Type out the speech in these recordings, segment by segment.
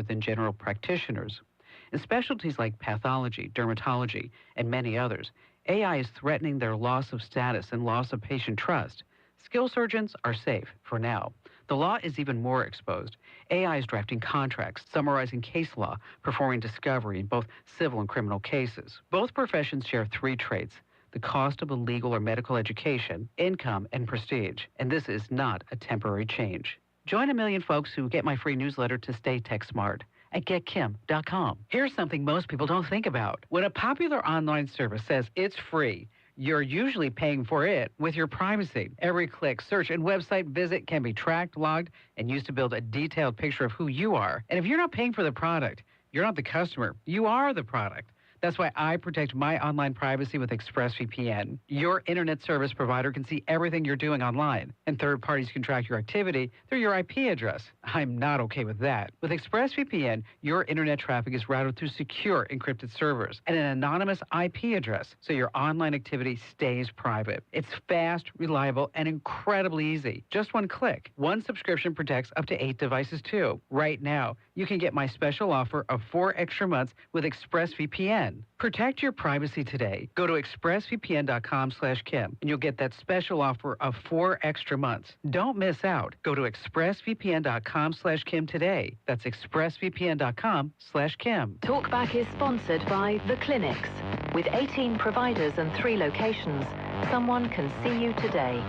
than general practitioners. In specialties like pathology, dermatology, and many others, AI is threatening their loss of status and loss of patient trust. Skill surgeons are safe for now. The law is even more exposed. AI is drafting contracts, summarizing case law, performing discovery in both civil and criminal cases. Both professions share three traits: the cost of a legal or medical education, income, and prestige. And this is not a temporary change. Join a million folks who get my free newsletter to stay tech smart at getkim.com. Here's something most people don't think about. When a popular online service says it's free, you're usually paying for it with your privacy. Every click, search, and website visit can be tracked, logged, and used to build a detailed picture of who you are. And if you're not paying for the product, you're not the customer. You are the product. That's why I protect my online privacy with ExpressVPN. Your internet service provider can see everything you're doing online, and third parties can track your activity through your IP address. I'm not okay with that. With ExpressVPN, your internet traffic is routed through secure encrypted servers and an anonymous IP address, so your online activity stays private. It's fast, reliable, and incredibly easy. Just one click. One subscription protects up to 8 devices too. Right now, you can get my special offer of 4 extra months with ExpressVPN. Protect your privacy today. Go to expressvpn.com/Kim and you'll get that special offer of 4 extra months. Don't miss out. Go to expressvpn.com/Kim today. That's expressvpn.com/Kim. Talkback is sponsored by The Clinics. With 18 providers and 3 locations, someone can see you today.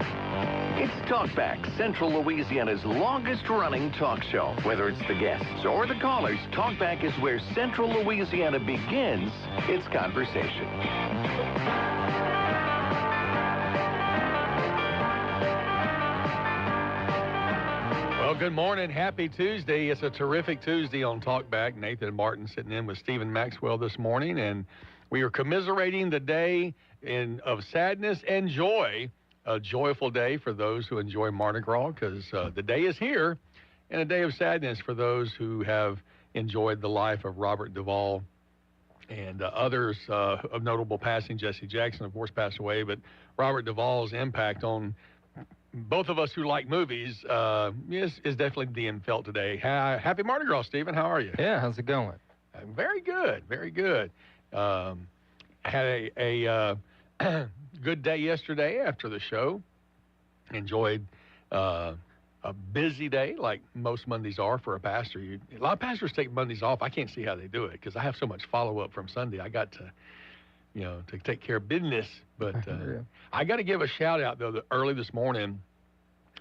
It's Talkback, Central Louisiana's longest-running talk show. Whether it's the guests or the callers, Talkback is where Central Louisiana begins its conversation. Well, good morning. Happy Tuesday. It's a terrific Tuesday on Talkback. Nathan Martin sitting in with Stephen Maxwell this morning, and we are commiserating the day of sadness and joy. A joyful day for those who enjoy Mardi Gras, because the day is here, and a day of sadness for those who have enjoyed the life of Robert Duvall and others of notable passing. Jesse Jackson, of course, passed away, but Robert Duvall's impact on both of us who like movies is definitely being felt today. Happy Mardi Gras, Stephen. How are you? Yeah, how's it going? Very good, very good. Had a good day yesterday after the show. Enjoyed a busy day, like most Mondays are for a pastor. A lot of pastors take Mondays off. I can't see how they do it because I have so much follow-up from Sunday. I got to, to take care of business. But I got to give a shout-out, though, that early this morning,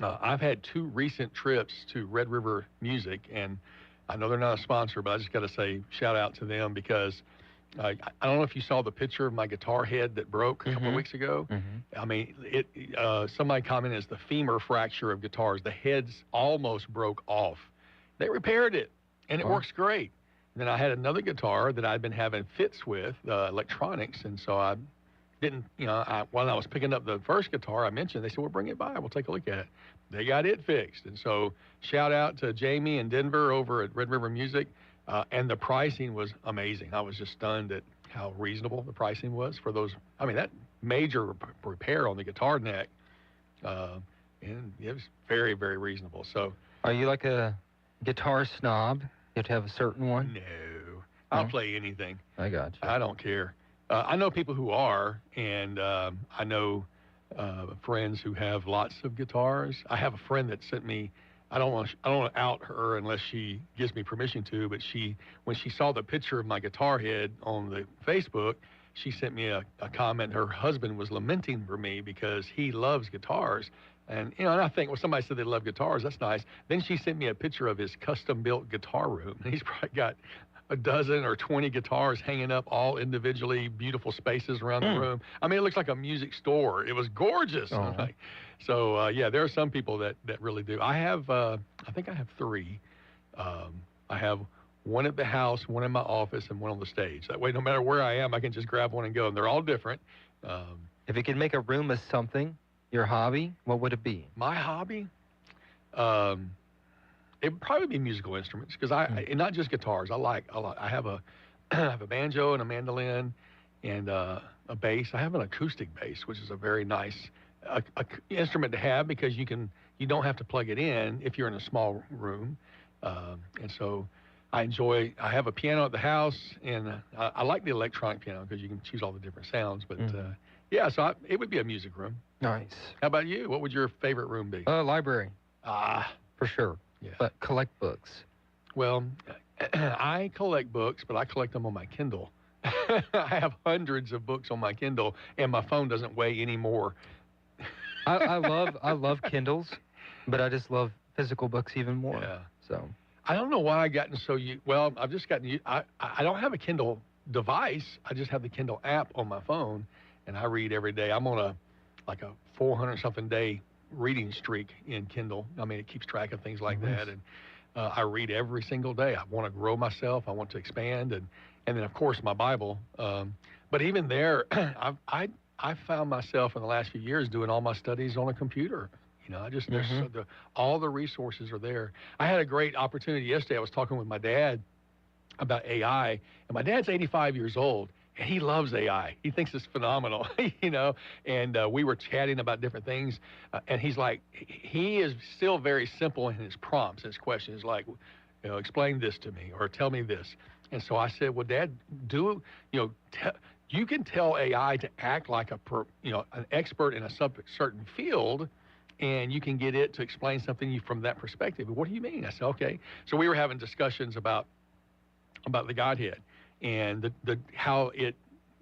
I've had 2 recent trips to Red River Music, and I know they're not a sponsor, but I just got to say shout-out to them because I don't know if you saw the picture of my guitar head that broke a couple of weeks ago. I mean, somebody commented it's the femur fracture of guitars. The heads almost broke off. They repaired it, and it works great. And then I had another guitar that I'd been having fits with, electronics, and so I didn't, while I was picking up the first guitar I mentioned, they said, well, bring it by. We'll take a look at it. They got it fixed. And so shout out to Jamie in Denver over at Red River Music. And the pricing was amazing. I was just stunned at how reasonable the pricing was for those. I mean, that major repair on the guitar neck, and it was very, very reasonable. So, are you like a guitar snob? You have to have a certain one? No. I'll play anything. I got you. I don't care. I know people who are, and I know friends who have lots of guitars. I have a friend that sent me, I don't want to out her unless she gives me permission to, but when she saw the picture of my guitar head on the Facebook, she sent me a comment. Her husband was lamenting for me because he loves guitars. And, and I think, well, somebody said they love guitars. That's nice. Then she sent me a picture of his custom-built guitar room. And he's probably got a dozen or 20 guitars hanging up, all individually, beautiful spaces around the room. I mean, it looks like a music store. It was gorgeous. So, yeah, there are some people that really do. I have, I think I have 3. I have one at the house, one in my office, and one on the stage. That way, no matter where I am, I can just grab one and go. And they're all different. If you could make a room of something, your hobby, what would it be? My hobby? It would probably be musical instruments because and not just guitars. I have a I have a banjo and a mandolin and a bass. I have an acoustic bass, which is a very nice instrument to have because you don't have to plug it in if you're in a small room. And so I have a piano at the house, and I like the electronic piano because you can choose all the different sounds. But yeah, so it would be a music room. Nice. How about you? What would your favorite room be? Library. For sure. Yeah. But collect books. Well, I collect books, but I collect them on my Kindle. I have hundreds of books on my Kindle, and my phone doesn't weigh any more. I love Kindles, but I just love physical books even more. Yeah. So I don't know why I've just gotten I don't have a Kindle device. I just have the Kindle app on my phone, and I read every day. I'm on a 400 something day reading streak in Kindle. I mean, it keeps track of things like that, and I read every single day. I want to grow myself. I want to expand, and then of course my Bible. But even there, I found myself in the last few years doing all my studies on a computer. You know, I just all the resources are there. I had a great opportunity yesterday. I was talking with my dad about AI, and my dad's 85 years old, and he loves AI. He thinks it's phenomenal, you know. And we were chatting about different things, and he's like, he is still very simple in his prompts. His questions like, you know, explain this to me or tell me this. And so I said, well, Dad, you can tell AI to act like an expert in a certain field, and you can get it to explain something from that perspective. What do you mean? I said, okay. So we were having discussions about the Godhead and how it,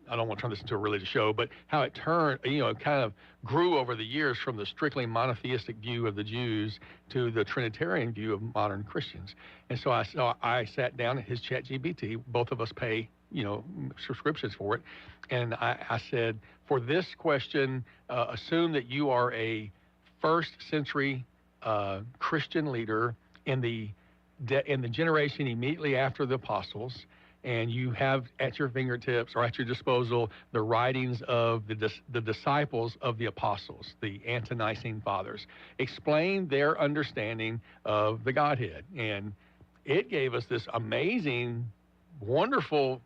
I don't want to turn this into a religious show, but how it turned, kind of grew over the years from the strictly monotheistic view of the Jews to the Trinitarian view of modern Christians. And so I sat down at his ChatGPT. Both of us pay, subscriptions for it. And I said, for this question, assume that you are a first century Christian leader in the generation immediately after the apostles, and you have at your fingertips or at your disposal the writings of the disciples of the apostles, the ante-Nicene fathers. Explain their understanding of the Godhead. And it gave us this amazing, wonderful,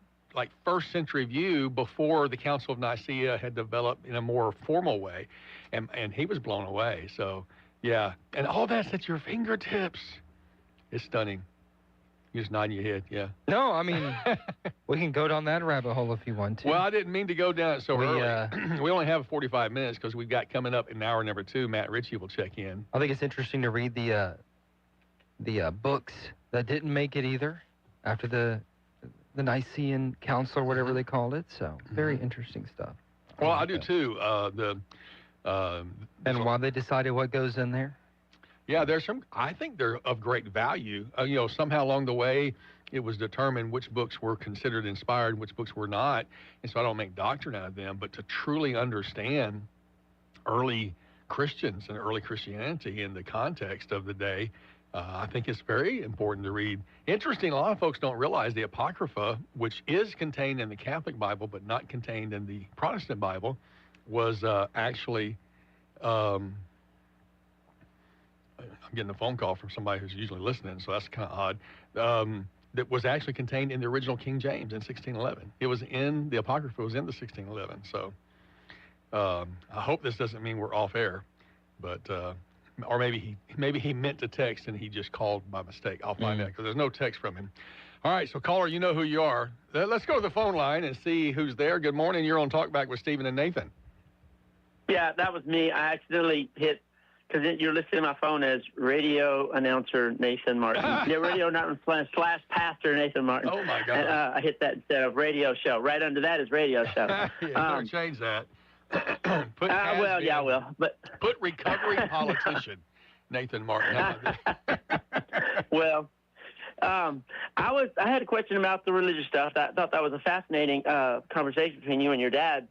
first century view before the Council of Nicaea had developed in a more formal way. And he was blown away. So, yeah. And all that's at your fingertips. It's stunning. You just nod your head, yeah. No, I mean, we can go down that rabbit hole if you want to. Well, I didn't mean to go down it so early. We only have 45 minutes because we've got coming up in hour number 2. Matt Ritchie will check in. I think it's interesting to read the books that didn't make it either after the Nicene Council or whatever they called it. So very interesting stuff. Well, I do too. And why they decided what goes in there? Yeah, I think they're of great value. Somehow along the way, it was determined which books were considered inspired, which books were not. And so I don't make doctrine out of them, but to truly understand early Christians and early Christianity in the context of the day, I think it's very important to read. Interesting, a lot of folks don't realize the Apocrypha, which is contained in the Catholic Bible but not contained in the Protestant Bible, was actually... I'm getting a phone call from somebody who's usually listening, so that's kind of odd. That was actually contained in the original King James in 1611. It was in the Apocrypha, was in the 1611. So I hope this doesn't mean we're off air, but or maybe he meant to text and he just called by mistake. I'll find out because there's no text from him. All right, so caller, you know who you are. Let's go to the phone line and see who's there. Good morning. You're on Talkback with Stephen and Nathan. Yeah, that was me. I accidentally hit. Because you're listing my phone as radio announcer Nathan Martin. Yeah, radio announcer / pastor Nathan Martin. Oh, my God. And, I hit that instead of radio show. Right under that is radio show. Yeah, change that. Well, yeah, I will. But put recovering politician Nathan Martin. How about that? Well, I had a question about the religious stuff. I thought that was a fascinating conversation between you and your dad.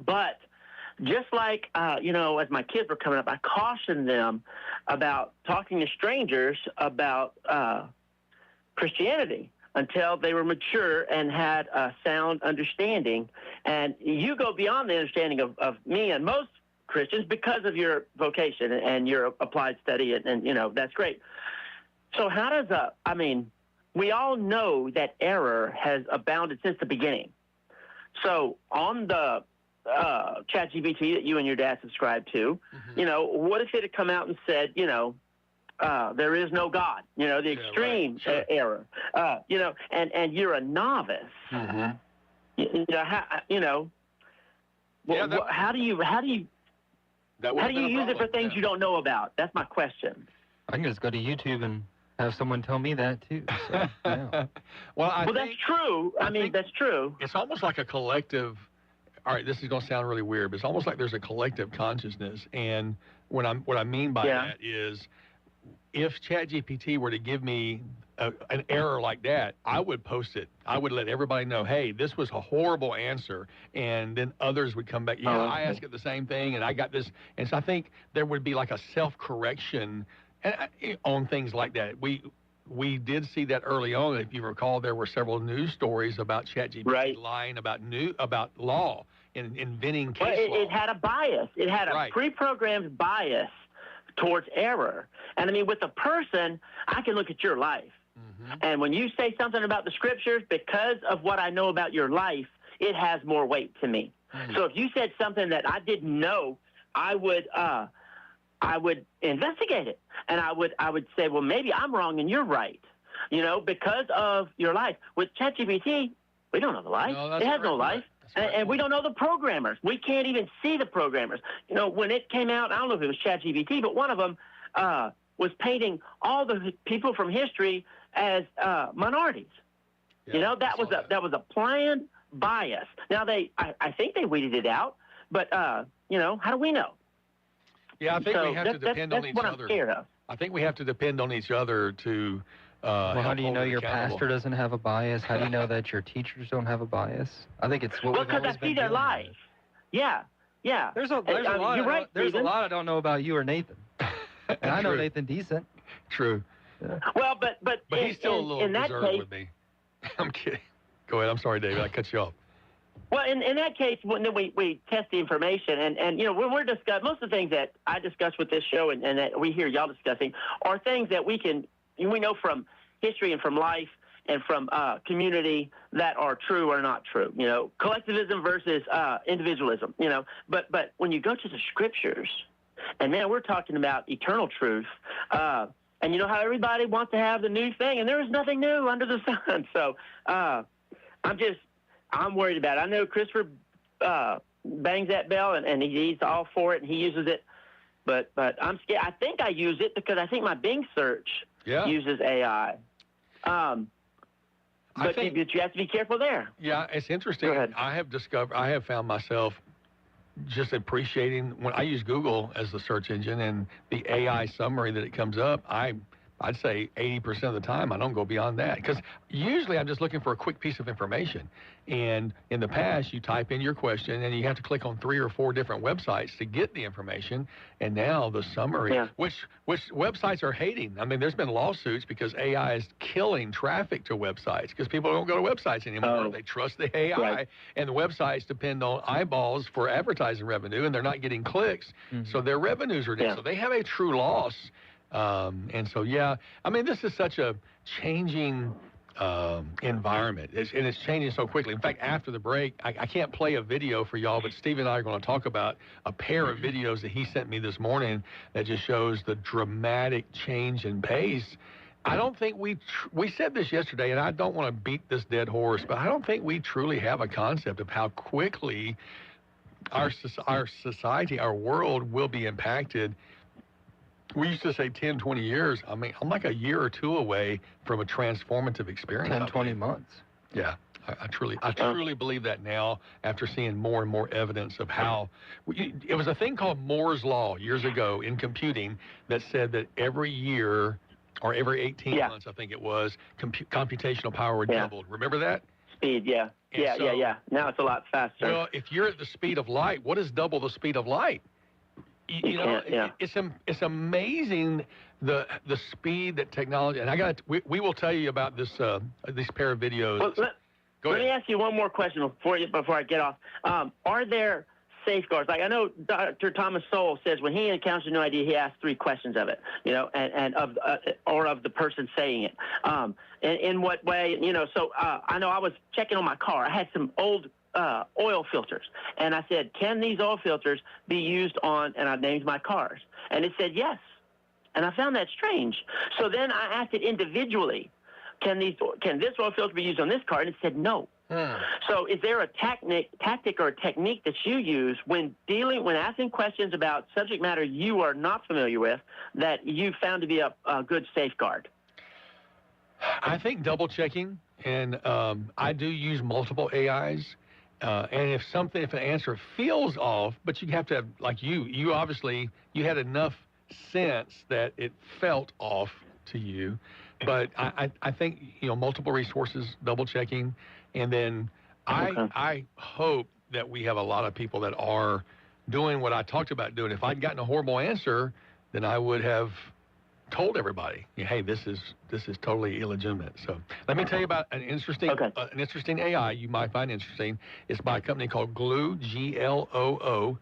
But... just like, as my kids were coming up, I cautioned them about talking to strangers about Christianity until they were mature and had a sound understanding. And you go beyond the understanding of me and most Christians because of your vocation and your applied study, and that's great. So how does we all know that error has abounded since the beginning. So on the ChatGPT that you and your dad subscribe to, what if it had come out and said, there is no God. You know, the extreme right. Sure. error. You know, and you're a novice. Mm-hmm. You know, how do you use it for things you don't know about? That's my question. I can just go to YouTube and have someone tell me that too. So, yeah. Well, that's true. I mean, that's true. It's almost like a collective. All right, this is going to sound really weird, but it's almost like there's a collective consciousness. And what I mean by that is, if ChatGPT were to give me an error like that, I would post it. I would let everybody know, hey, this was a horrible answer. And then others would come back, I asked it the same thing, and I got this. And so I think there would be like a self-correction on things like that. We did see that early on. If you recall, there were several news stories about ChatGPT lying about law and inventing case law. It had a bias. It had a pre-programmed bias towards error. And I mean, with a person, I can look at your life. Mm-hmm. And when you say something about the scriptures, because of what I know about your life, it has more weight to me. Mm-hmm. So if you said something that I didn't know, I would investigate it. And I would say, well, maybe I'm wrong and you're right. You know, because of your life. With ChatGPT, we don't know the life. No, it has no life. And we don't know the programmers. We can't even see the programmers. You know, when it came out, I don't know if it was ChatGPT, but one of them was painting all the people from history as minorities. Yeah, you know, that was a planned bias. Now I think they weeded it out, but you know, how do we know? Yeah, I think we have to depend on each other. That's what I'm scared of. I think we have to depend on each other to. Well, how do you know your pastor doesn't have a bias? How do you know that your teachers don't have a bias? I think it's what we've always been doing. Well, because I see their life. Yeah. There's a lot. You're right, there's a lot I don't know about you or Nathan, and I know Nathan decent. True. Yeah. Well, but he's still a little reserved with me. I'm kidding. Go ahead. I'm sorry, David. I cut you off. Well, in that case, when we test the information, and you know, when we're discussing, most of the things that I discuss with this show and that we hear y'all discussing are things that we know from history and from life and from community that are true or not true. You know, collectivism versus individualism. You know, but when you go to the scriptures, and man, we're talking about eternal truth. And you know how everybody wants to have the new thing, and there is nothing new under the sun. So I'm worried about it. I know Christopher bangs that bell, and he's all for it, and he uses it. But I'm scared. I think I use it because I think my Bing search uses AI. But you have to be careful there. Yeah, it's interesting. I have found myself just appreciating when I use Google as the search engine and the AI summary that it comes up. I'd say 80% of the time I don't go beyond that, because usually I'm just looking for a quick piece of information. And in the past, you type in your question and you have to click on 3 or 4 different websites to get the information. And now the summary, which websites are hating. I mean, there's been lawsuits because AI is killing traffic to websites because people don't go to websites anymore. They trust the AI, and the websites depend on eyeballs for advertising revenue, and they're not getting clicks. Mm-hmm. So their revenues are down. So they have a true loss. And so, I mean, this is such a changing environment, and it's changing so quickly. In fact, after the break, I can't play a video for y'all, but Steve and I are going to talk about a pair of videos that he sent me this morning that just shows the dramatic change in pace. I don't think we said this yesterday, and I don't want to beat this dead horse, but I don't think we truly have a concept of how quickly our society, our world will be impacted. We used to say 10, 20 years. I mean, I'm like a year or two away from a transformative experience. 10, 20 months. Yeah, I truly believe that now after seeing more and more evidence of how. It was a thing called Moore's Law years ago in computing that said that every year or every 18 months, I think it was, computational power doubled. Remember that? Speed, yeah. Now it's a lot faster. Well, if you're at the speed of light, what is double the speed of light? You know, it's amazing the speed that technology, and we will tell you about this these pair of videos. Well, let me ask you one more question before I get off. Are there safeguards? Like I know Dr. Thomas Sowell says when he encounters a new idea, he asks 3 questions of it, you know, and of the person saying it. In what way, you know? So I know I was checking on my car. I had some old oil filters. And I said, can these oil filters be used on, and I named my cars. And it said yes. And I found that strange. So then I asked it individually, can this oil filter be used on this car? And it said no. So is there a tactic or a technique that you use when asking questions about subject matter you are not familiar with that you found to be a good safeguard? I think double checking, and I do use multiple AIs. And if an answer feels off, but you have to have, like you obviously, you had enough sense that it felt off to you. But I think, multiple resources, double checking. And then I hope that we have a lot of people that are doing what I talked about doing. If I'd gotten a horrible answer, then I would have told everybody, hey, this is totally illegitimate. So let me tell you about an interesting AI you might find interesting. It's by a company called Gloo, Gloo.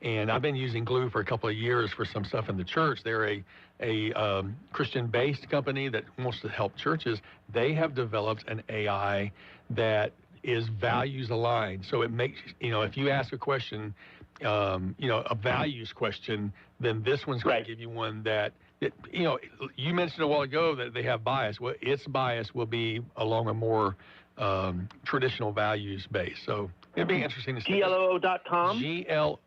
And I've been using Gloo for a couple of years for some stuff in the church. They're a Christian-based company that wants to help churches. They have developed an AI that is values aligned. So it makes, if you ask a question, a values question, then this one's going to give you one that, you mentioned a while ago that they have bias. Well, its bias will be along a more traditional values base. So it'd be interesting to see. GLOO.com? GLOO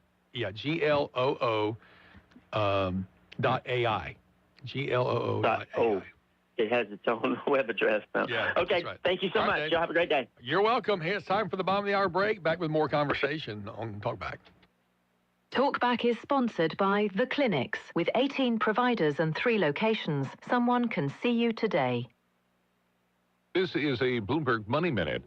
.ai. GLOO.ai. It has its own web address now. Yeah, okay, right. Thank you so much. Dave. Y'all have a great day. You're welcome. Hey, it's time for the bottom of the hour break. Back with more conversation on Talkback. Talkback is sponsored by The Clinics. With 18 providers and 3 locations, someone can see you today. This is a Bloomberg Money Minute.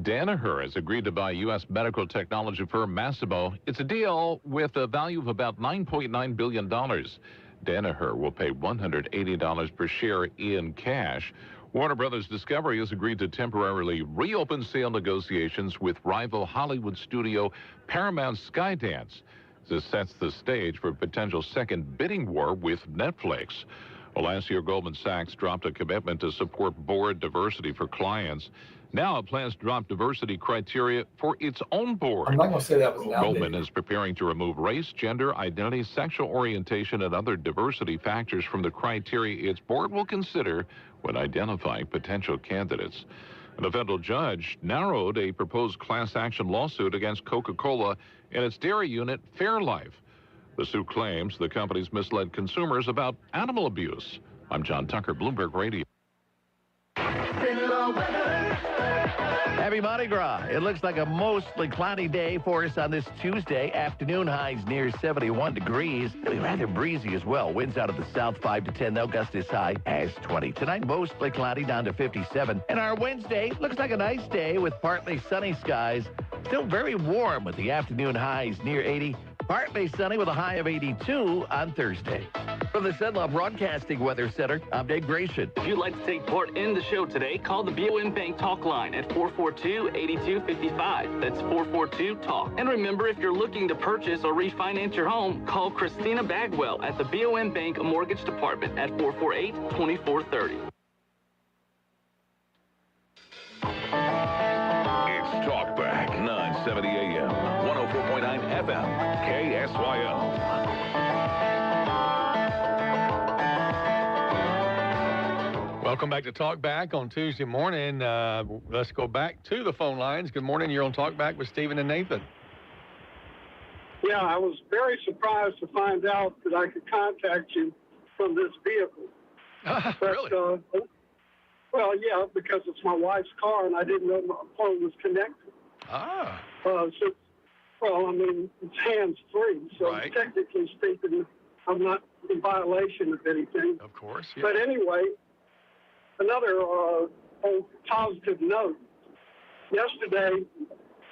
Danaher has agreed to buy U.S. medical technology firm Masimo. It's a deal with a value of about $9.9 billion. Danaher will pay $180 per share in cash. Warner Brothers Discovery has agreed to temporarily reopen sale negotiations with rival Hollywood studio Paramount Skydance. This sets the stage for a potential second bidding war with Netflix. Well, last year, Goldman Sachs dropped a commitment to support board diversity for clients. Now it plans to drop diversity criteria for its own board. I'm not going to say that was an outdated. Goldman is preparing to remove race, gender, identity, sexual orientation, and other diversity factors from the criteria its board will consider when identifying potential candidates. And a federal judge narrowed a proposed class action lawsuit against Coca-Cola and its dairy unit, Fairlife. The suit claims the company's misled consumers about animal abuse. I'm John Tucker, Bloomberg Radio. Happy Mardi Gras. It looks like a mostly cloudy day for us on this Tuesday. Afternoon highs near 71 degrees. It'll be rather breezy as well. Winds out of the south 5 to 10. They'll gust as high as 20. Tonight, mostly cloudy down to 57. And our Wednesday looks like a nice day with partly sunny skies. Still very warm with the afternoon highs near 80. Partly sunny with a high of 82 on Thursday. From the Cenla Broadcasting Weather Center, I'm Dave Gratian. If you'd like to take part in the show today, call the BOM Bank Talk line at 442-8255. That's 442-TALK. And remember, if you're looking to purchase or refinance your home, call Christina Bagwell at the BOM Bank Mortgage Department at 448-2430. It's Talkback, 970 AM, 104.9 FM, KSYL. Welcome back to Talkback on Tuesday morning. Let's go back to the phone lines. Good morning. You're on Talkback with Stephen and Nathan. Yeah, I was very surprised to find out that I could contact you from this vehicle. Really? Well, yeah, because it's my wife's car, and I didn't know my phone was connected. Ah. It's hands-free, so technically speaking, I'm not in violation of anything. Of course, yeah. But anyway, another positive note. Yesterday,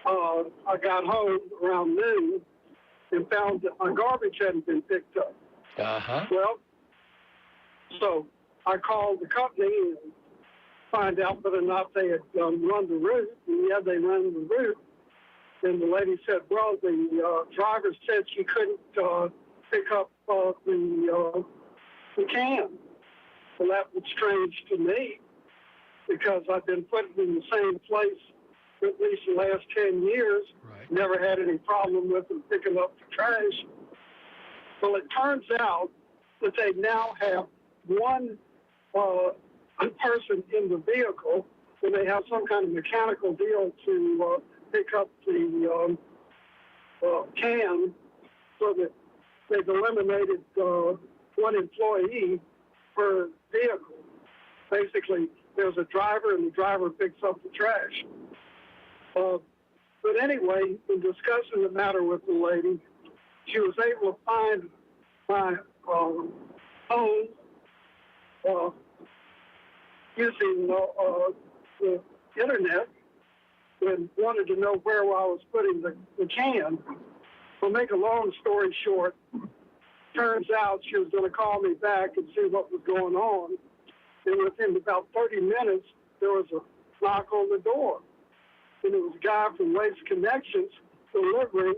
I got home around noon and found that my garbage hadn't been picked up. Uh-huh. Well, so I called the company and find out whether or not they had run the route. And yeah, they ran the route. And the lady said, well, the driver said she couldn't pick up the can. Well, that was strange to me because I've been putting it in the same place for at least the last 10 years. Right. Never had any problem with them picking up the trash. Well, it turns out that they now have one person in the vehicle, and they have some kind of mechanical deal to pick up the can, so that they've eliminated one employee per vehicle. Basically, there's a driver, and the driver picks up the trash. But anyway, in discussing the matter with the lady, she was able to find my phone using the internet, and wanted to know where I was putting the can. To make a long story short, turns out she was going to call me back and see what was going on. And within about 30 minutes, there was a knock on the door. And it was a guy from Waste Connections delivering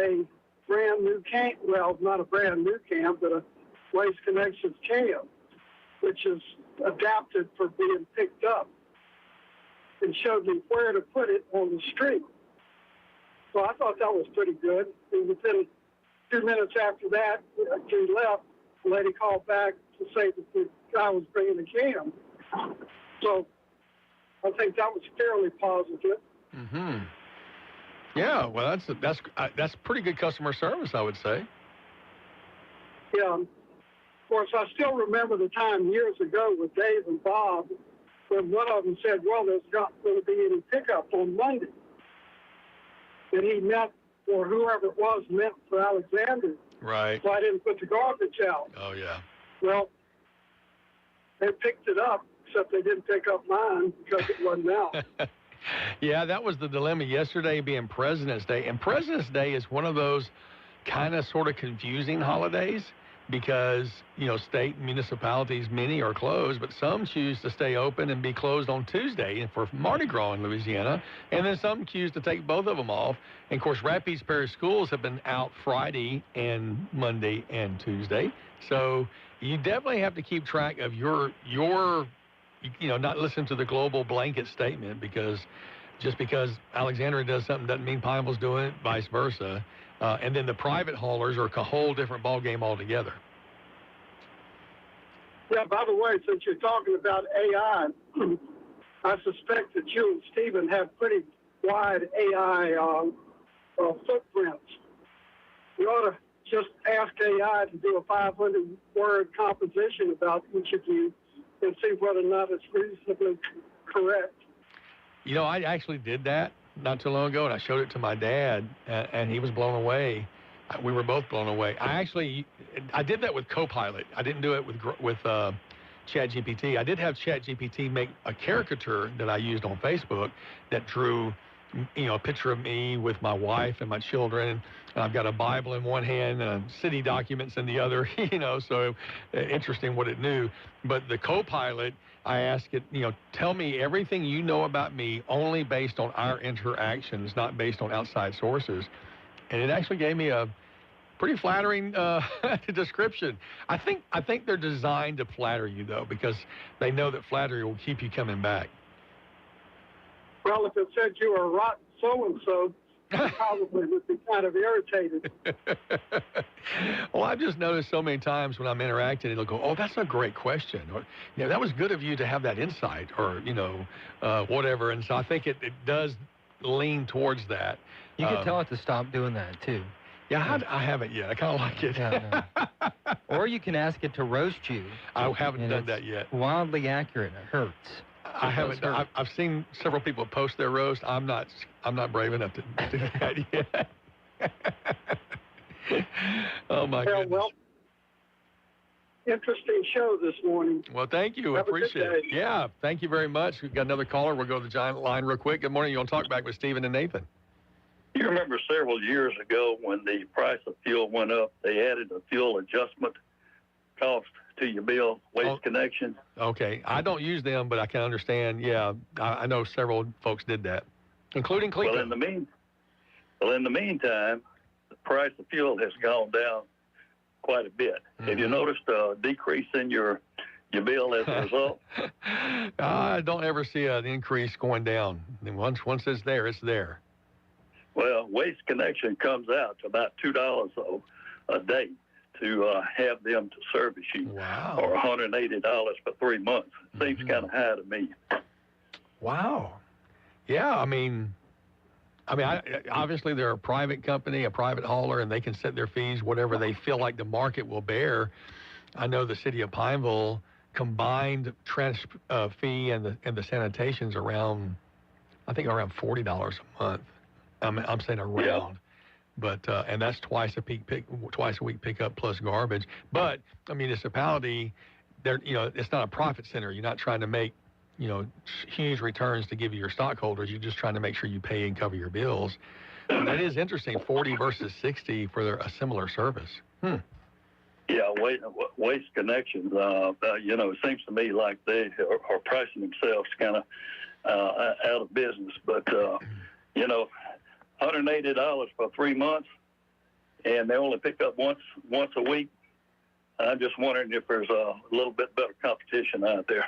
a brand new can, well, not a brand new can, but a Waste Connections can, which is adapted for being picked up, and showed me where to put it on the street. So I thought that was pretty good. And within 2 minutes after that, he left, the lady called back to say that the guy was bringing the can. So I think that was fairly positive. Mm-hmm. Yeah, well, that's pretty good customer service, I would say. Yeah. Of course, I still remember the time years ago with Dave and Bob when one of them said, well, there's not going to be any pickup on Monday. And he meant, or whoever it was, meant for Alexander. Right. So I didn't put the garbage out. Oh, yeah. Well, they picked it up, except they didn't pick up mine because it wasn't out. Yeah, that was the dilemma yesterday being President's Day. And President's Day is one of those kind of sort of confusing holidays because, you know, state and municipalities, many are closed, but some choose to stay open and be closed on Tuesday for Mardi Gras in Louisiana. And then some choose to take both of them off. And, of course, Rapides Parish schools have been out Friday and Monday and Tuesday. So you definitely have to keep track of your you know, not listen to the global blanket statement, because just because Alexandria does something doesn't mean Pineville's doing it, vice versa. And then the private haulers are a whole different ballgame altogether. Yeah, by the way, since you're talking about AI, I suspect that you and Stephen have pretty wide AI footprints. You ought to just ask AI to do a 500-word composition about each of you and see whether or not it's reasonably correct. You know, I actually did that not too long ago, and I showed it to my dad, and he was blown away. We were both blown away. I did that with Copilot. I didn't do it with ChatGPT. I did have ChatGPT make a caricature that I used on Facebook that drew, you know, a picture of me with my wife and my children. And I've got a Bible in one hand and city documents in the other, you know, so interesting what it knew. But the Copilot, I asked it, you know, tell me everything you know about me only based on our interactions, not based on outside sources. And it actually gave me a pretty flattering description. I think they're designed to flatter you, though, because they know that flattery will keep you coming back. Well, if it said you were a rotten so-and-so, I probably would be kind of irritated. Well, I've just noticed so many times when I'm interacting, it'll go, oh, that's a great question. Or, you know, that was good of you to have that insight, or, you know, whatever. And so I think it does lean towards that. You can tell it to stop doing that, too. Yeah, I haven't yet. I kind of like it. Yeah, no. Or you can ask it to roast you. I haven't done that yet. Wildly accurate. It hurts. I haven't. I've seen several people post their roast. I'm not brave enough to do that yet. Oh my goodness. Well, interesting show this morning. Well, thank you. I appreciate it. Yeah, thank you very much. We've got another caller. We'll go to the giant line real quick. Good morning. You want to talk back with Stephen and Nathan? You remember several years ago when the price of fuel went up, they added a fuel adjustment cost to your bill, Waste Connections. Okay. I don't use them, but I can understand. Yeah, I know several folks did that, including Cleveland. Well, in the meantime, the price of fuel has gone down quite a bit. Mm-hmm. Have you noticed a decrease in your bill as a result? I don't ever see an increase going down. And once it's there, it's there. Well, Waste Connection comes out to about $2 a day to have them to service you, Wow. or $180 for 3 months. Seems kind of high to me. Wow. Yeah, I mean, obviously they're a private company, a private hauler, and they can set their fees whatever they feel like the market will bear. I know the city of Pineville combined fee and the sanitation's around, I think around $40 a month. I'm saying around. Yeah. But and that's twice a week pickup plus garbage. But a municipality, it's not a profit center. You're not trying to make huge returns to give you your stockholders. You're just trying to make sure you pay and cover your bills. And that is interesting. 40 versus 60 for a similar service. Yeah, Waste Connections. It seems to me like they are pricing themselves kind of out of business. But $180 for 3 months, and they only pick up once a week. I'm just wondering if there's a little bit better competition out there.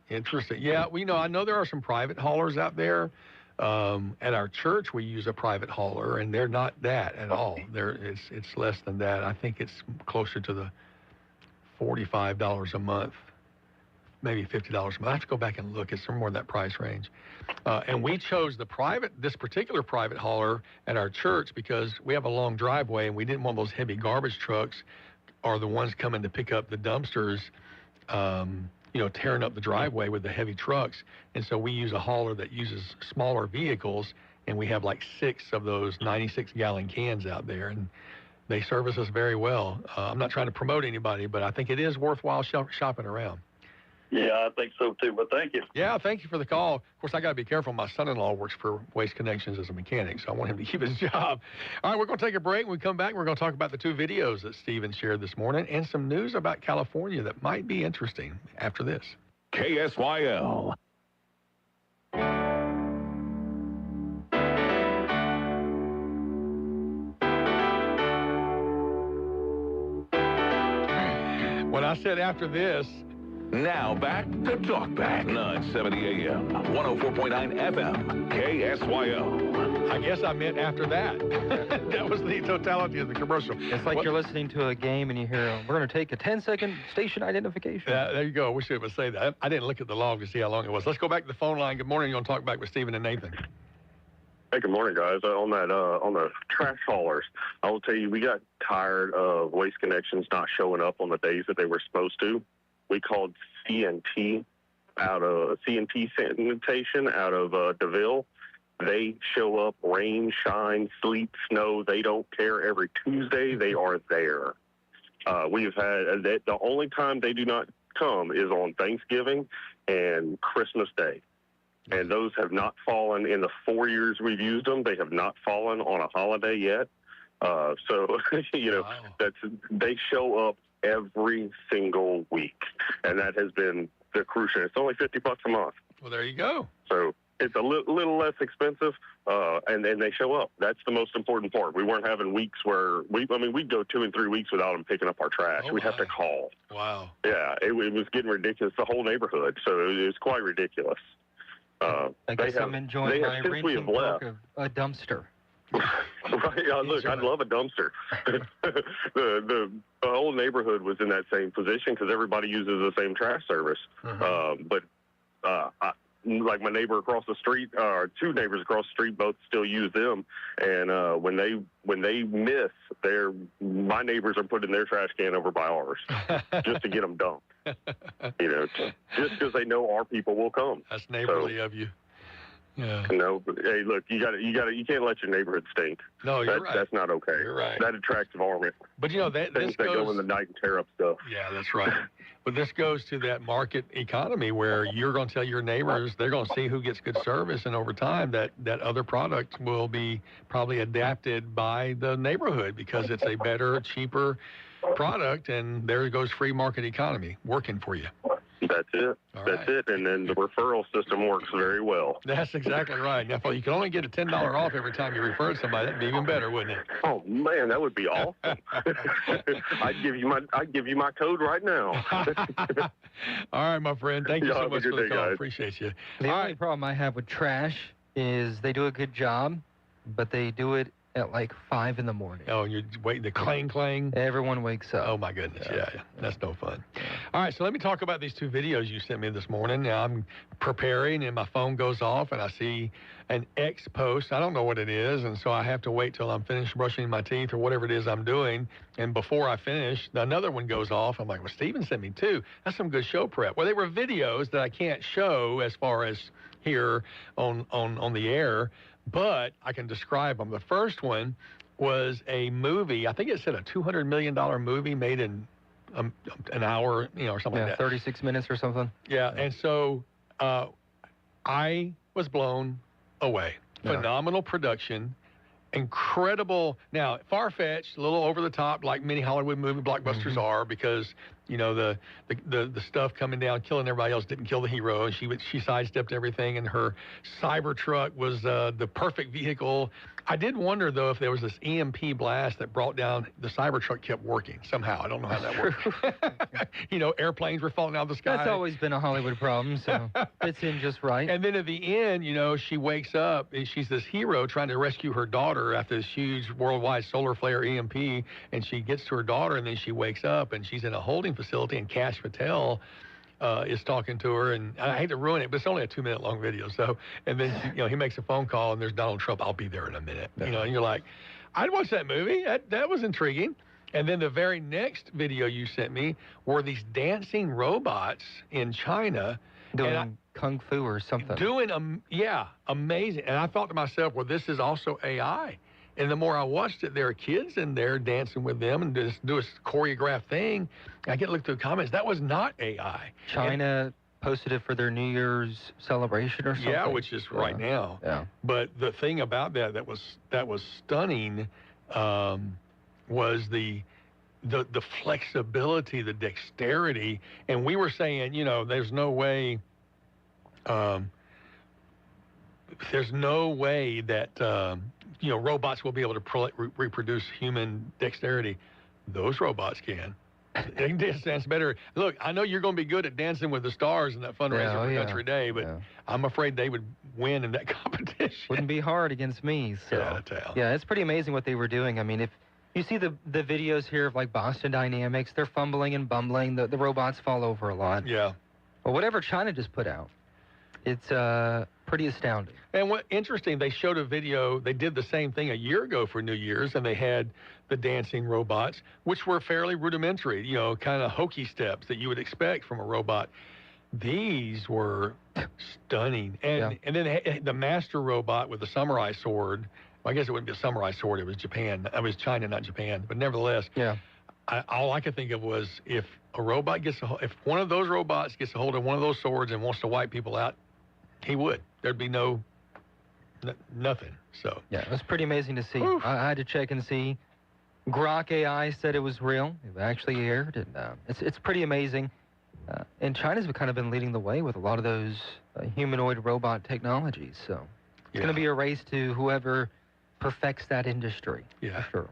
Interesting. Yeah, I know there are some private haulers out there. At our church, we use a private hauler, and they're not that at all. It's less than that. I think it's closer to the $45 a month, maybe $50 a month. I have to go back and look. It's somewhere in that price range. And we chose this particular private hauler at our church because we have a long driveway, and we didn't want those heavy garbage trucks or the ones coming to pick up the dumpsters, tearing up the driveway with the heavy trucks. And so we use a hauler that uses smaller vehicles, and we have like 6 of those 96-gallon cans out there, and they service us very well. I'm not trying to promote anybody, but I think it is worthwhile shopping around. Yeah, I think so too, but thank you. Yeah, thank you for the call. Of course, I got to be careful. My son-in-law works for Waste Connections as a mechanic, so I want him to keep his job. All right, we're going to take a break. When we come back, we're going to talk about the 2 videos that Steven shared this morning and some news about California that might be interesting after this. KSYL. When I said after this, Now back to Talk Back. 970 AM, 104.9 FM, KSYO. I guess I meant after that. That was the totality of the commercial. It's like you're listening to a game and you hear, we're going to take a 10-second station identification. There you go. I wish it would say that. I didn't look at the log to see how long it was. Let's go back to the phone line. Good morning. You're going to talk back with Stephen and Nathan. Hey, good morning, guys. On the trash haulers, I will tell you, we got tired of Waste Connections not showing up on the days that they were supposed to. We called CNT Sanitation out of DeVille. They show up, rain, shine, sleet, snow. They don't care. Every Tuesday, they are there. We've had the only time they do not come is on Thanksgiving and Christmas Day. And those have not fallen in the 4 years we've used them. They have not fallen on a holiday yet. So, they show up every single week. And that has been the crucial. It's only $50 a month. Well, there you go. So it's a little less expensive, and then they show up. That's the most important part. We weren't having weeks where we'd go 2 and 3 weeks without them picking up our trash. We'd have to call. Wow. Yeah, it was getting ridiculous. The whole neighborhood. So it was quite ridiculous. I guess I'm enjoying my renting perk of a dumpster. Right. Look, I'd love a dumpster. the whole neighborhood was in that same position because everybody uses the same trash service. But like my neighbor across the street, or 2 neighbors across the street, both still use them. And when they miss, my neighbors are putting their trash can over by ours just to get them dumped. Just because they know our people will come. That's neighborly of you. Yeah. No, but, hey, look, you can't let your neighborhood stink. No, you're right. That's not okay. You're right. That attracts varmint. But things that go in the night and tear up stuff. Yeah, that's right. But this goes to that market economy where you're going to tell your neighbors, they're going to see who gets good service, and over time that other product will be probably adapted by the neighborhood because it's a better, cheaper product, and there goes free market economy working for you. That's it. That's it. And then the referral system works very well. That's exactly right. Now, if you can only get a $10 off every time you refer somebody, that'd be even better, wouldn't it? Oh man, that would be awesome. I'd give you my code right now. All right, my friend. Thank you so much for the call. Guys. Appreciate you. The only problem I have with trash is they do a good job, but they do it at like 5 in the morning. Oh, you're waiting the clang. Everyone wakes up. Oh my goodness, yeah. That's no fun. All right, so let me talk about these 2 videos you sent me this morning. Now I'm preparing and my phone goes off and I see an X post. I don't know what it is, and so I have to wait till I'm finished brushing my teeth or whatever it is I'm doing. And before I finish, another one goes off. I'm like, well, Steven sent me 2. That's some good show prep. Well, they were videos that I can't show as far as here on the air, but I can describe them. The first one was a movie. I think it said a $200 million movie made in an hour, or something like that. 36 minutes or something. Yeah, and so I was blown away. Yeah. Phenomenal production, incredible. Now, far-fetched, a little over the top, like many Hollywood movie blockbusters are, because the stuff coming down, killing everybody else didn't kill the hero, and she sidestepped everything, and her Cybertruck was the perfect vehicle. I did wonder, though, if there was this EMP blast that brought down the Cybertruck kept working somehow. I don't know how that worked. Airplanes were falling out of the sky. That's always been a Hollywood problem, so fits in just right. And then at the end, she wakes up, and she's this hero trying to rescue her daughter after this huge worldwide solar flare EMP, and she gets to her daughter, and then she wakes up, and she's in a holding facility, and Kash Patel is talking to her, and I hate to ruin it, but it's only a 2-minute long video. So, and then he makes a phone call, and there's Donald Trump. I'll be there in a minute. And you're like, I'd watch that movie. That was intriguing. And then the very next video you sent me were these dancing robots in China doing kung fu or something. Amazing. And I thought to myself, well, this is also AI. And the more I watched it, there are kids in there dancing with them and just do a choreographed thing. I get to look through the comments. That was not AI. China posted it for their New Year's celebration or something. Yeah, which is right now. Yeah. But the thing about that was stunning was the flexibility, the dexterity. And we were saying, there's no way that robots will be able to reproduce human dexterity. Those robots can. They can dance better. Look, I know you're going to be good at Dancing with the Stars in that fundraiser for Country Day, but I'm afraid they would win in that competition. Wouldn't be hard against me. So. Yeah, it's pretty amazing what they were doing. I mean, if you see the videos here of like Boston Dynamics, they're fumbling and bumbling. The robots fall over a lot. Yeah. Well, whatever China just put out, it's pretty astounding. And what interesting, they showed a video. They did the same thing a year ago for New Year's, and they had the dancing robots, which were fairly rudimentary, kind of hokey steps that you would expect from a robot. These were stunning. And then the master robot with the samurai sword. Well, I guess it wouldn't be a samurai sword. It was Japan. It was China, not Japan. But nevertheless, all I could think of was if if one of those robots gets a hold of one of those swords and wants to wipe people out, he would. There'd be nothing. So yeah, it was pretty amazing to see. I had to check and see. Grok AI said it was real. It actually aired, and it's pretty amazing. And China's kind of been leading the way with a lot of those humanoid robot technologies. So it's going to be a race to whoever perfects that industry. Yeah, sure.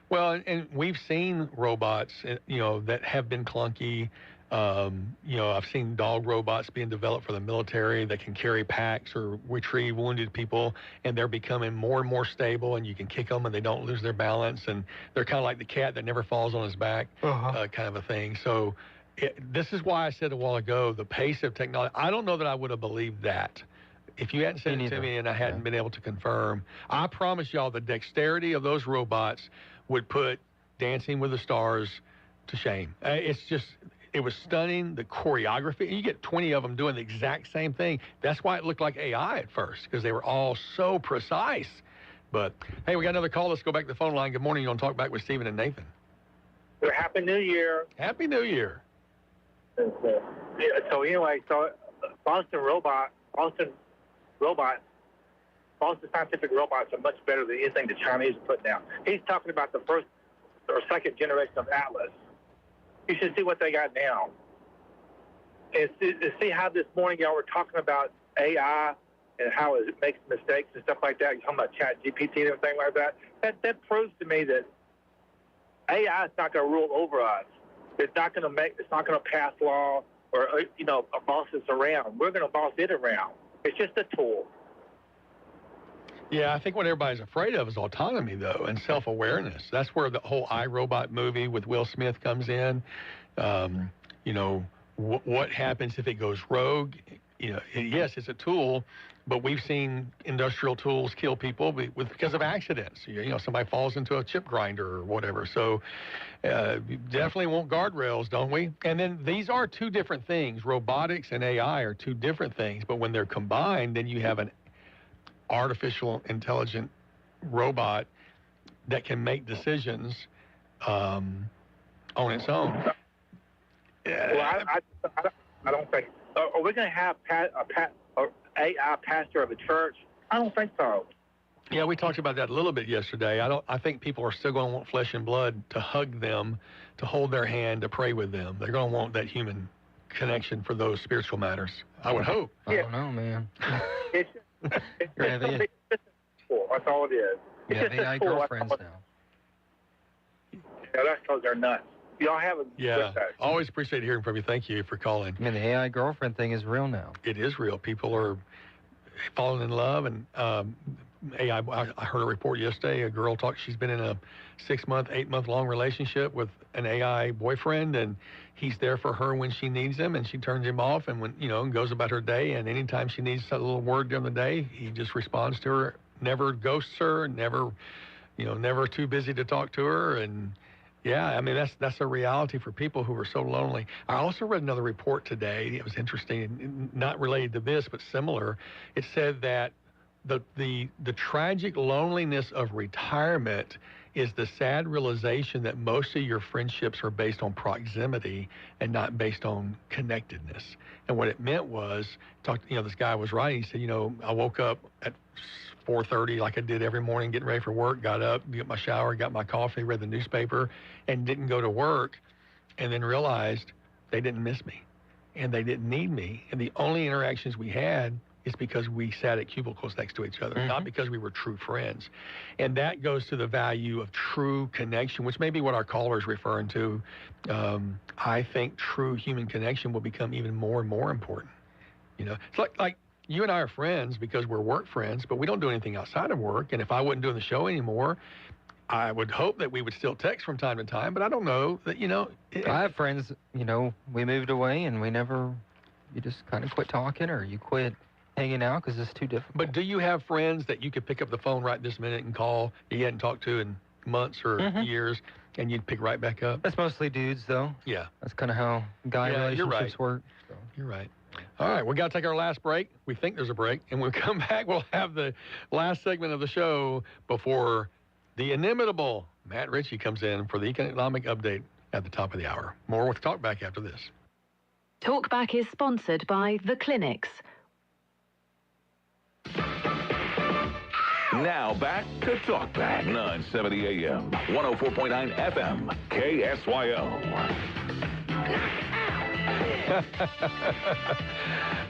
Well, and we've seen robots, that have been clunky. I've seen dog robots being developed for the military that can carry packs or retrieve wounded people, and they're becoming more and more stable, and you can kick them and they don't lose their balance, and they're kind of like the cat that never falls on his back, kind of a thing. So this is why I said a while ago, the pace of technology, I don't know that I would have believed that. If you hadn't said it to me and I hadn't been able to confirm, I promise y'all the dexterity of those robots would put Dancing with the Stars to shame. It was stunning, the choreography. And you get 20 of them doing the exact same thing. That's why it looked like AI at first, because they were all so precise. But, hey, we got another call. Let's go back to the phone line. Good morning. You want to talk back with Stephen and Nathan? Happy New Year. Happy New Year. So anyway, Boston Scientific robots are much better than anything the Chinese are putting out. He's talking about the first or second generation of Atlas. You should see what they got now. And see how this morning y'all were talking about AI and how it makes mistakes and stuff like that. You're talking about ChatGPT and everything like that. That proves to me that AI is not going to rule over us. It's not going to pass law or boss us around. We're going to boss it around. It's just a tool. Yeah, I think what everybody's afraid of is autonomy, though, and self-awareness. That's where the whole iRobot movie with Will Smith comes in. You know, what happens if it goes rogue? You know, yes, it's a tool, but we've seen industrial tools kill people because of accidents. You know, somebody falls into a chip grinder or whatever. So we definitely want guardrails, don't we? And then these are two different things. Robotics and AI are two different things, but when they're combined, then you have an artificial intelligent robot that can make decisions on its own. Well, I don't think. Are we going to have AI pastor of a church? I don't think so. Yeah, we talked about that a little bit yesterday. I think people are still going to want flesh and blood to hug them, to hold their hand, to pray with them. They're going to want that human connection for those spiritual matters. I would hope. I don't know, man. It's that's all it is. You have AI girlfriends now. Yeah, that's because they're nuts. Y'all have a Yeah, always appreciate hearing from you. Thank you for calling. I mean, the AI girlfriend thing is real now. It is real. People are falling in love, and AI. I heard a report yesterday. A girl talked. She's been in a 6-month, 8-month-long relationship with an AI boyfriend, and he's there for her when she needs him, and she turns him off, and when and goes about her day. And anytime she needs a little word during the day, he just responds to her. Never ghosts her. Never, never too busy to talk to her. And yeah, I mean that's a reality for people who are so lonely. I also read another report today. It was interesting, not related to this, but similar. It said that the tragic loneliness of retirement is the sad realization that most of your friendships are based on proximity and not based on connectedness. And what it meant was, this guy was writing. He said, I woke up at 4:30 like I did every morning, getting ready for work, got up, got my shower, got my coffee, read the newspaper, and didn't go to work, and then realized they didn't miss me and they didn't need me. And the only interactions we had is because we sat at cubicles next to each other, not because we were true friends. And that goes to the value of true connection, which may be what our caller is referring to. I think true human connection will become even more and more important. It's like you and I are friends because we're work friends, but we don't do anything outside of work. And if I wasn't doing the show anymore, I would hope that we would still text from time to time, but I don't know that, I have friends, we moved away and you just kind of quit talking, or you quit hanging out because it's too difficult. But do you have friends that you could pick up the phone right this minute and call that you hadn't talked to in months or years, and you'd pick right back up? That's mostly dudes, though. Yeah. That's kind of how guy relationships work. So. You're right. All right, we got to take our last break. We think there's a break, and when we come back, we'll have the last segment of the show before the inimitable Matt Ritchie comes in for the economic update at the top of the hour. More with Talkback after this. Talkback is sponsored by The Clinics. Now back to Talkback, 970 AM, 104.9 FM, KSYO.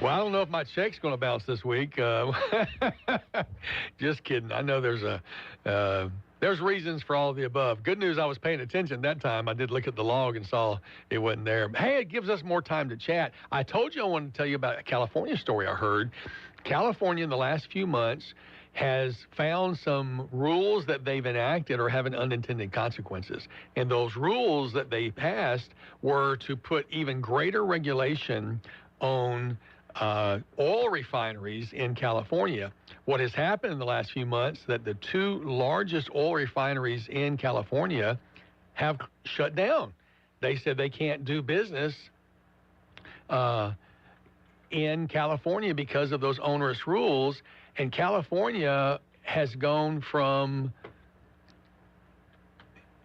Well, I don't know if my check's going to bounce this week. Just kidding. I know there's reasons for all of the above. Good news, I was paying attention that time. I did look at the log and saw it wasn't there. Hey, it gives us more time to chat. I told you I wanted to tell you about a California story I heard. California in the last few months has found some rules that they've enacted or having unintended consequences. And those rules that they passed were to put even greater regulation on oil refineries in California. What has happened in the last few months that the two largest oil refineries in California have shut down. They said they can't do business in California because of those onerous rules. And California has gone from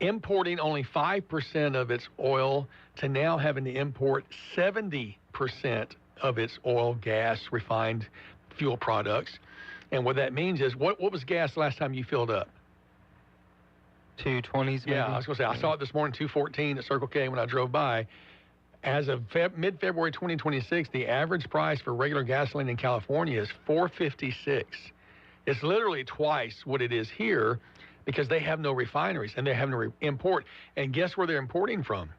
importing only 5% of its oil to now having to import 70% of its oil, gas, refined fuel products. And what that means is, what was gas the last time you filled up? 220s maybe? Yeah, I was going to say, I saw it this morning, 214 at Circle K when I drove by. As of mid-February 2026, the average price for regular gasoline in California is $4.56. It's literally twice what it is here because they have no refineries and they have no import. And guess where they're importing from?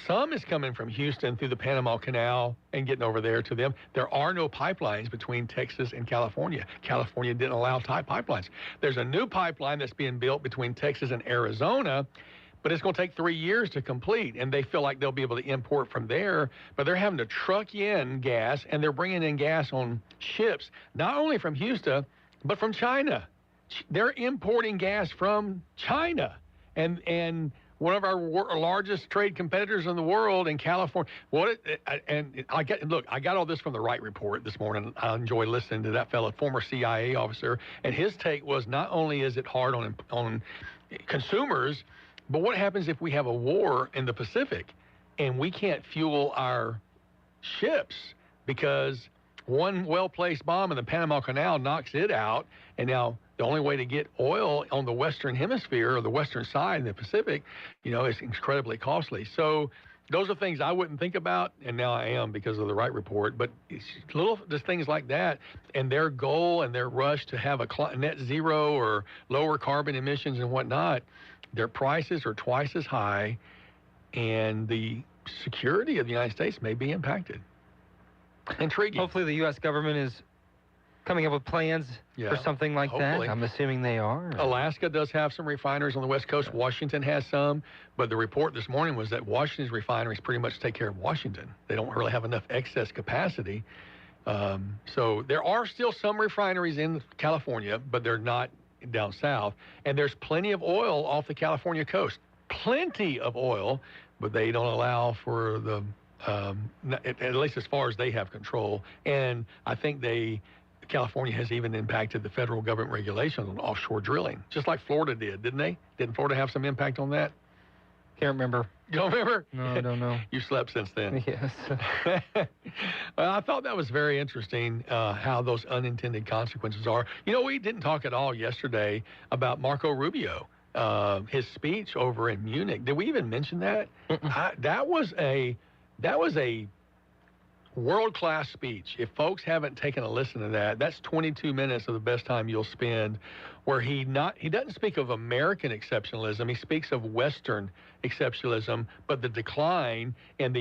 Some is coming from Houston through the Panama Canal and getting over there to them. There are no pipelines between Texas and California. California didn't allow pipelines. There's a new pipeline that's being built between Texas and Arizona, but it's going to take 3 years to complete, and they feel like they'll be able to import from there, but they're having to truck in gas, and they're bringing in gas on ships, not only from Houston, but from China. They're importing gas from China, and one of our largest trade competitors in the world in California. I got all this from the Wright Report this morning. I enjoy listening to that fellow, former CIA officer, and his take was not only is it hard on consumers, but what happens if we have a war in the Pacific and we can't fuel our ships because one well-placed bomb in the Panama Canal knocks it out, and now the only way to get oil on the Western Hemisphere or the western side in the Pacific, is incredibly costly. So those are things I wouldn't think about, and now I am because of the Wright Report. But it's just things like that, and their goal and their rush to have a net zero or lower carbon emissions and whatnot, their prices are twice as high, and the security of the United States may be impacted. Intriguing. Hopefully the U.S. government is coming up with plans for something like hopefully. that. I'm assuming they are. Alaska does have some refineries on the West Coast. Washington has some. But the report this morning was that Washington's refineries pretty much take care of Washington. They don't really have enough excess capacity. So there are still some refineries in California, but they're not down south. And there's plenty of oil off the California coast. Plenty of oil, but they don't allow for the, at least as far as they have control. And I think California has even impacted the federal government regulations on offshore drilling, just like Florida did, didn't they? Didn't Florida have some impact on that? Can't remember. You don't remember? No, I don't know. You slept since then. Yes. Well, I thought that was very interesting, how those unintended consequences are. We didn't talk at all yesterday about Marco Rubio, his speech over in Munich. Did we even mention that? That was a world-class speech. If folks haven't taken a listen to that, that's 22 minutes of the best time you'll spend, where he doesn't speak of American exceptionalism. He speaks of Western exceptionalism, but the decline and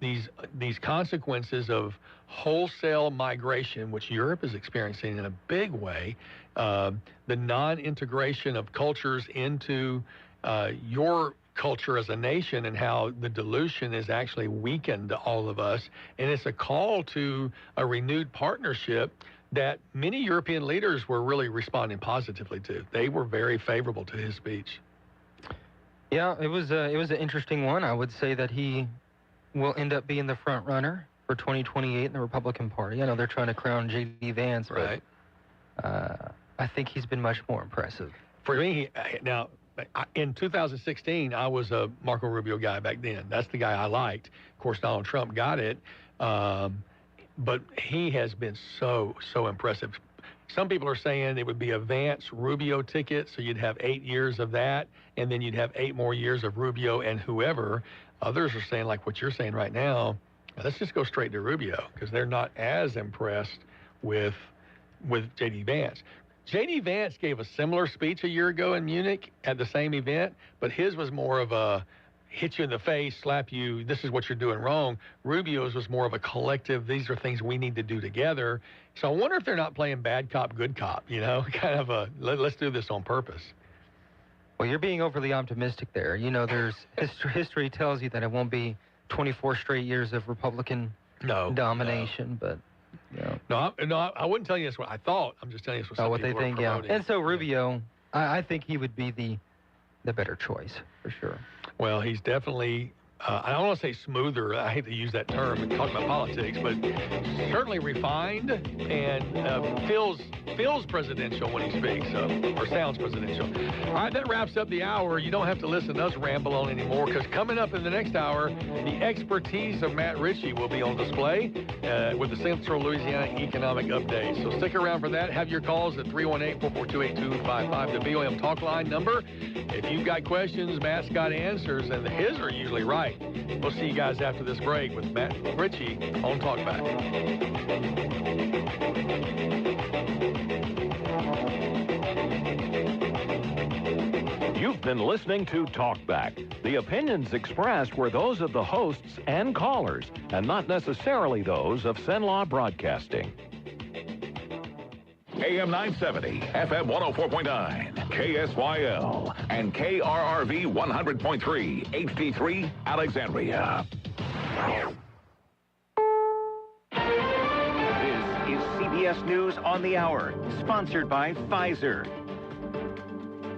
these consequences of wholesale migration, which Europe is experiencing in a big way, the non-integration of cultures into your culture as a nation, and how the dilution is actually weakened all of us. And it's a call to a renewed partnership that many European leaders were really responding positively to. They were very favorable to his speech. Yeah, it was an interesting one. I would say that he will end up being the front runner for 2028 in the Republican Party. I know they're trying to crown J.D. Vance, right? But I think he's been much more impressive. For me, now, in 2016, I was a Marco Rubio guy back then. That's the guy I liked. Of course, Donald Trump got it, but he has been so impressive. Some people are saying it would be a Vance-Rubio ticket, so you'd have 8 years of that, and then you'd have 8 more years of Rubio and whoever. Others are saying, like what you're saying right now, let's just go straight to Rubio, because they're not as impressed with J.D. Vance. J.D. Vance gave a similar speech a year ago in Munich at the same event, but his was more of a hit you in the face, slap you, this is what you're doing wrong. Rubio's was more of a collective, these are things we need to do together. So I wonder if they're not playing bad cop, good cop, kind of a let's do this on purpose. Well, you're being overly optimistic there. There's history tells you that it won't be 24 straight years of Republican domination, but... No, I wouldn't tell you that's what I thought. I'm just telling you what they think, promoting. And so Rubio, I think he would be the better choice, for sure. Well, he's definitely, I don't want to say smoother. I hate to use that term and talk about politics, but certainly refined and feels presidential when he speaks, or sounds presidential. All right, that wraps up the hour. You don't have to listen to us ramble on anymore, because coming up in the next hour, the expertise of Matt Ritchie will be on display with the Central Louisiana Economic Update. So stick around for that. Have your calls at 318-442-8255, the BOM talk line number. If you've got questions, Matt's got answers, and his are usually right. We'll see you guys after this break with Matt Ritchie on Talkback. You've than listening to Talkback. The opinions expressed were those of the hosts and callers, and not necessarily those of Cenla Broadcasting. AM 970, FM 104.9, KSYL, and KRRV 100.3, HD3, Alexandria. This is CBS News on the Hour, sponsored by Pfizer.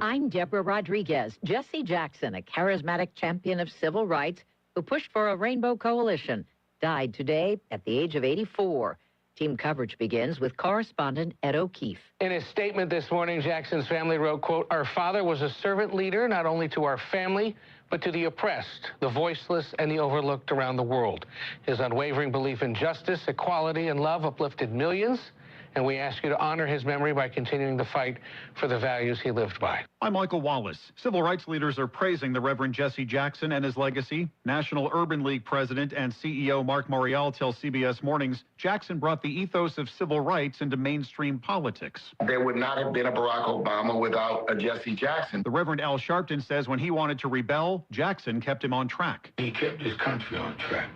I'm Deborah Rodriguez. Jesse Jackson, a charismatic champion of civil rights who pushed for a rainbow coalition, died today at the age of 84. Team coverage begins with correspondent Ed O'Keefe. In his statement this morning, Jackson's family wrote, quote, "Our father was a servant leader, not only to our family, but to the oppressed, the voiceless, and the overlooked around the world. His unwavering belief in justice, equality, and love uplifted millions, and we ask you to honor his memory by continuing the fight for the values he lived by." I'm Michael Wallace. Civil rights leaders are praising the Reverend Jesse Jackson and his legacy. National Urban League president and CEO Mark Morial tells CBS Mornings Jackson brought the ethos of civil rights into mainstream politics. There would not have been a Barack Obama without a Jesse Jackson. The Reverend Al Sharpton says when he wanted to rebel, Jackson kept him on track. He kept his country on track,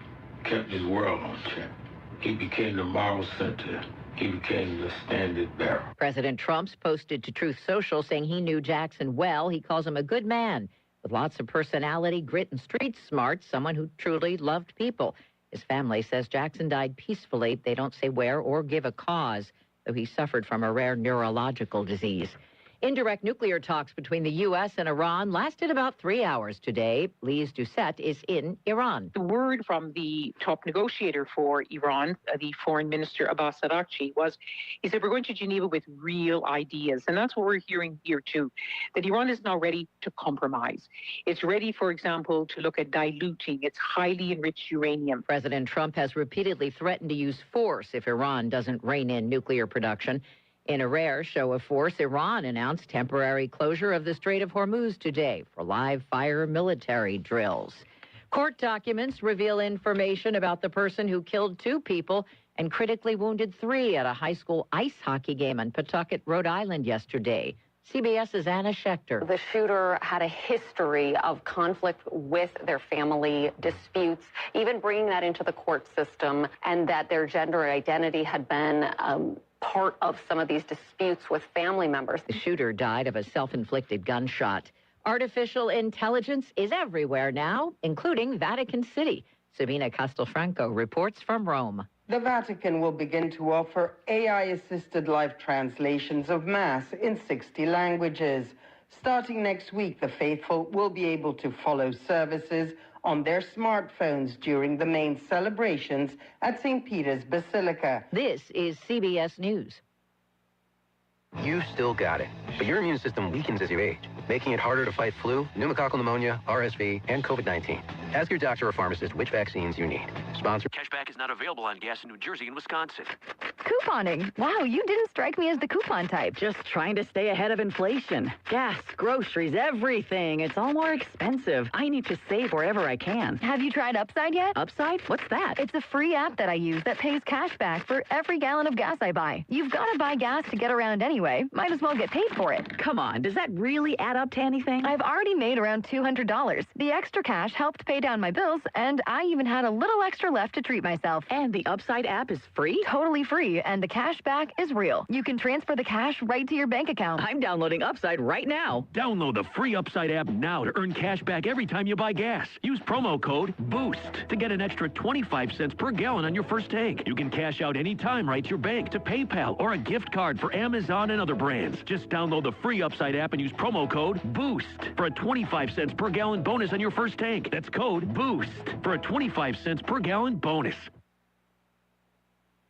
kept his world on track. He became the moral center. He became the standard bearer. President Trump's posted to Truth Social saying he knew Jackson well. He calls him a good man with lots of personality, grit, and street smarts, someone who truly loved people. His family says Jackson died peacefully. They don't say where or give a cause, though he suffered from a rare neurological disease. Indirect nuclear talks between the U.S. and Iran lasted about 3 hours today. Lise Doucette is in Iran. The word from the top negotiator for Iran, the foreign minister Abbas Araghchi, he said, we're going to Geneva with real ideas. And that's what we're hearing here, too, that Iran is now ready to compromise. It's ready, for example, to look at diluting its highly enriched uranium. President Trump has repeatedly threatened to use force if Iran doesn't rein in nuclear production. In a rare show of force, Iran announced temporary closure of the Strait of Hormuz today for live-fire military drills. Court documents reveal information about the person who killed 2 people and critically wounded 3 at a high school ice hockey game in Pawtucket, Rhode Island yesterday. CBS's Anna Schechter. The shooter had a history of conflict with their family, disputes, even bringing that into the court system, and that their gender identity had been part of some of these disputes with family members. The shooter died of a self-inflicted gunshot. Artificial intelligence is everywhere now, including Vatican City. Sabina Castelfranco reports from Rome. The Vatican will begin to offer AI-assisted live translations of Mass in 60 languages. Starting next week, the faithful will be able to follow services on their smartphones during the main celebrations at St. Peter's Basilica. This is CBS News. You still got it, but your immune system weakens as you age, making it harder to fight flu, pneumococcal pneumonia, RSV, and COVID-19. Ask your doctor or pharmacist which vaccines you need. Sponsor. Cashback is not available on gas in New Jersey and Wisconsin. Couponing. Wow, you didn't strike me as the coupon type. Just trying to stay ahead of inflation. Gas, groceries, everything. It's all more expensive. I need to save wherever I can. Have you tried Upside yet? Upside? What's that? It's a free app that I use that pays cash back for every gallon of gas I buy. You've got to buy gas to get around anyway. Might as well get paid for it. Come on, does that really add up to anything? I've already made around $200. The extra cash helped pay down my bills, and I even had a little extra left to treat myself. And the Upside app is free? Totally free, and the cash back is real. You can transfer the cash right to your bank account. I'm downloading Upside right now. Download the free Upside app now to earn cash back every time you buy gas. Use promo code BOOST to get an extra 25 cents per gallon on your first tank. You can cash out anytime right to your bank, to PayPal, or a gift card for Amazon and other brands. Just download the free Upside app and use promo code BOOST for a 25 cents per gallon bonus on your first tank. That's code BOOST for a 25 cents per gallon bonus.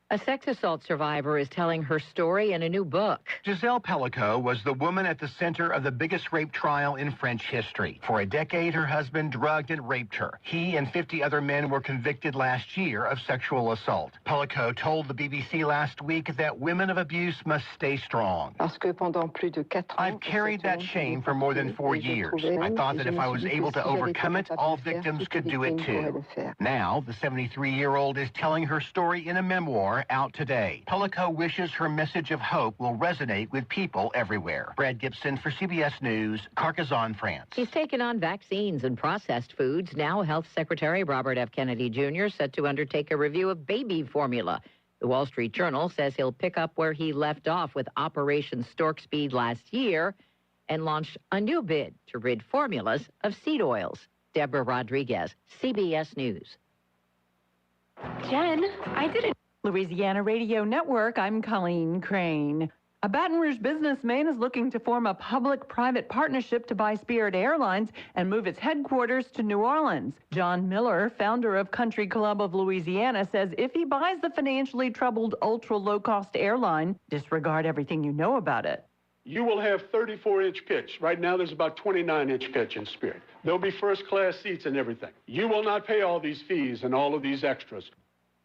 A sex assault survivor is telling her story in a new book. Giselle Pellico was the woman at the center of the biggest rape trial in French history. For a decade, her husband drugged and raped her. He and 50 other men were convicted last year of sexual assault. Pellico told the BBC last week that women of abuse must stay strong. I've carried that shame for more than 4 years. I thought that if I was able to overcome it, all victims could do it too. Now, the 73-year-old is telling her story in a memoir memoir out today. Pilico wishes her message of hope will resonate with people everywhere. Brad Gibson for CBS News, Carcassonne, France. He's taken on vaccines and processed foods. Now, Health Secretary Robert F. Kennedy Jr. set to undertake a review of baby formula. The Wall Street Journal says he'll pick up where he left off with Operation Stork Speed last year and launch a new bid to rid formulas of seed oils. Deborah Rodriguez, CBS News. Jen, I did it. Louisiana Radio Network, I'm Colleen Crane. A Baton Rouge businessman is looking to form a public-private partnership to buy Spirit Airlines and move its headquarters to New Orleans. John Miller, founder of Country Club of Louisiana, says if he buys the financially troubled ultra-low-cost airline, disregard everything you know about it. You will have 34-inch pitch. Right now, there's about 29-inch pitch in Spirit. There'll be first-class seats and everything. You will not pay all these fees and all of these extras.